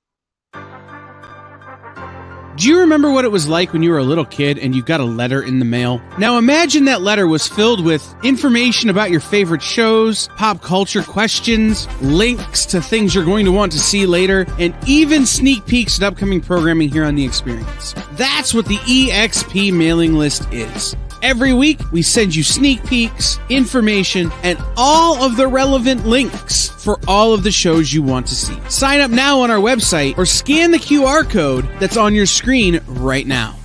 Do you remember what it was like when you were a little kid and you got a letter in the mail? Now imagine that letter was filled with information about your favorite shows, pop culture questions, links to things you're going to want to see later, and even sneak peeks at upcoming programming here on The Experience. That's what the EXP mailing list is. Every week, we send you sneak peeks, information, and all of the relevant links for all of the shows you want to see. Sign up now on our website or scan the QR code that's on your screen right now.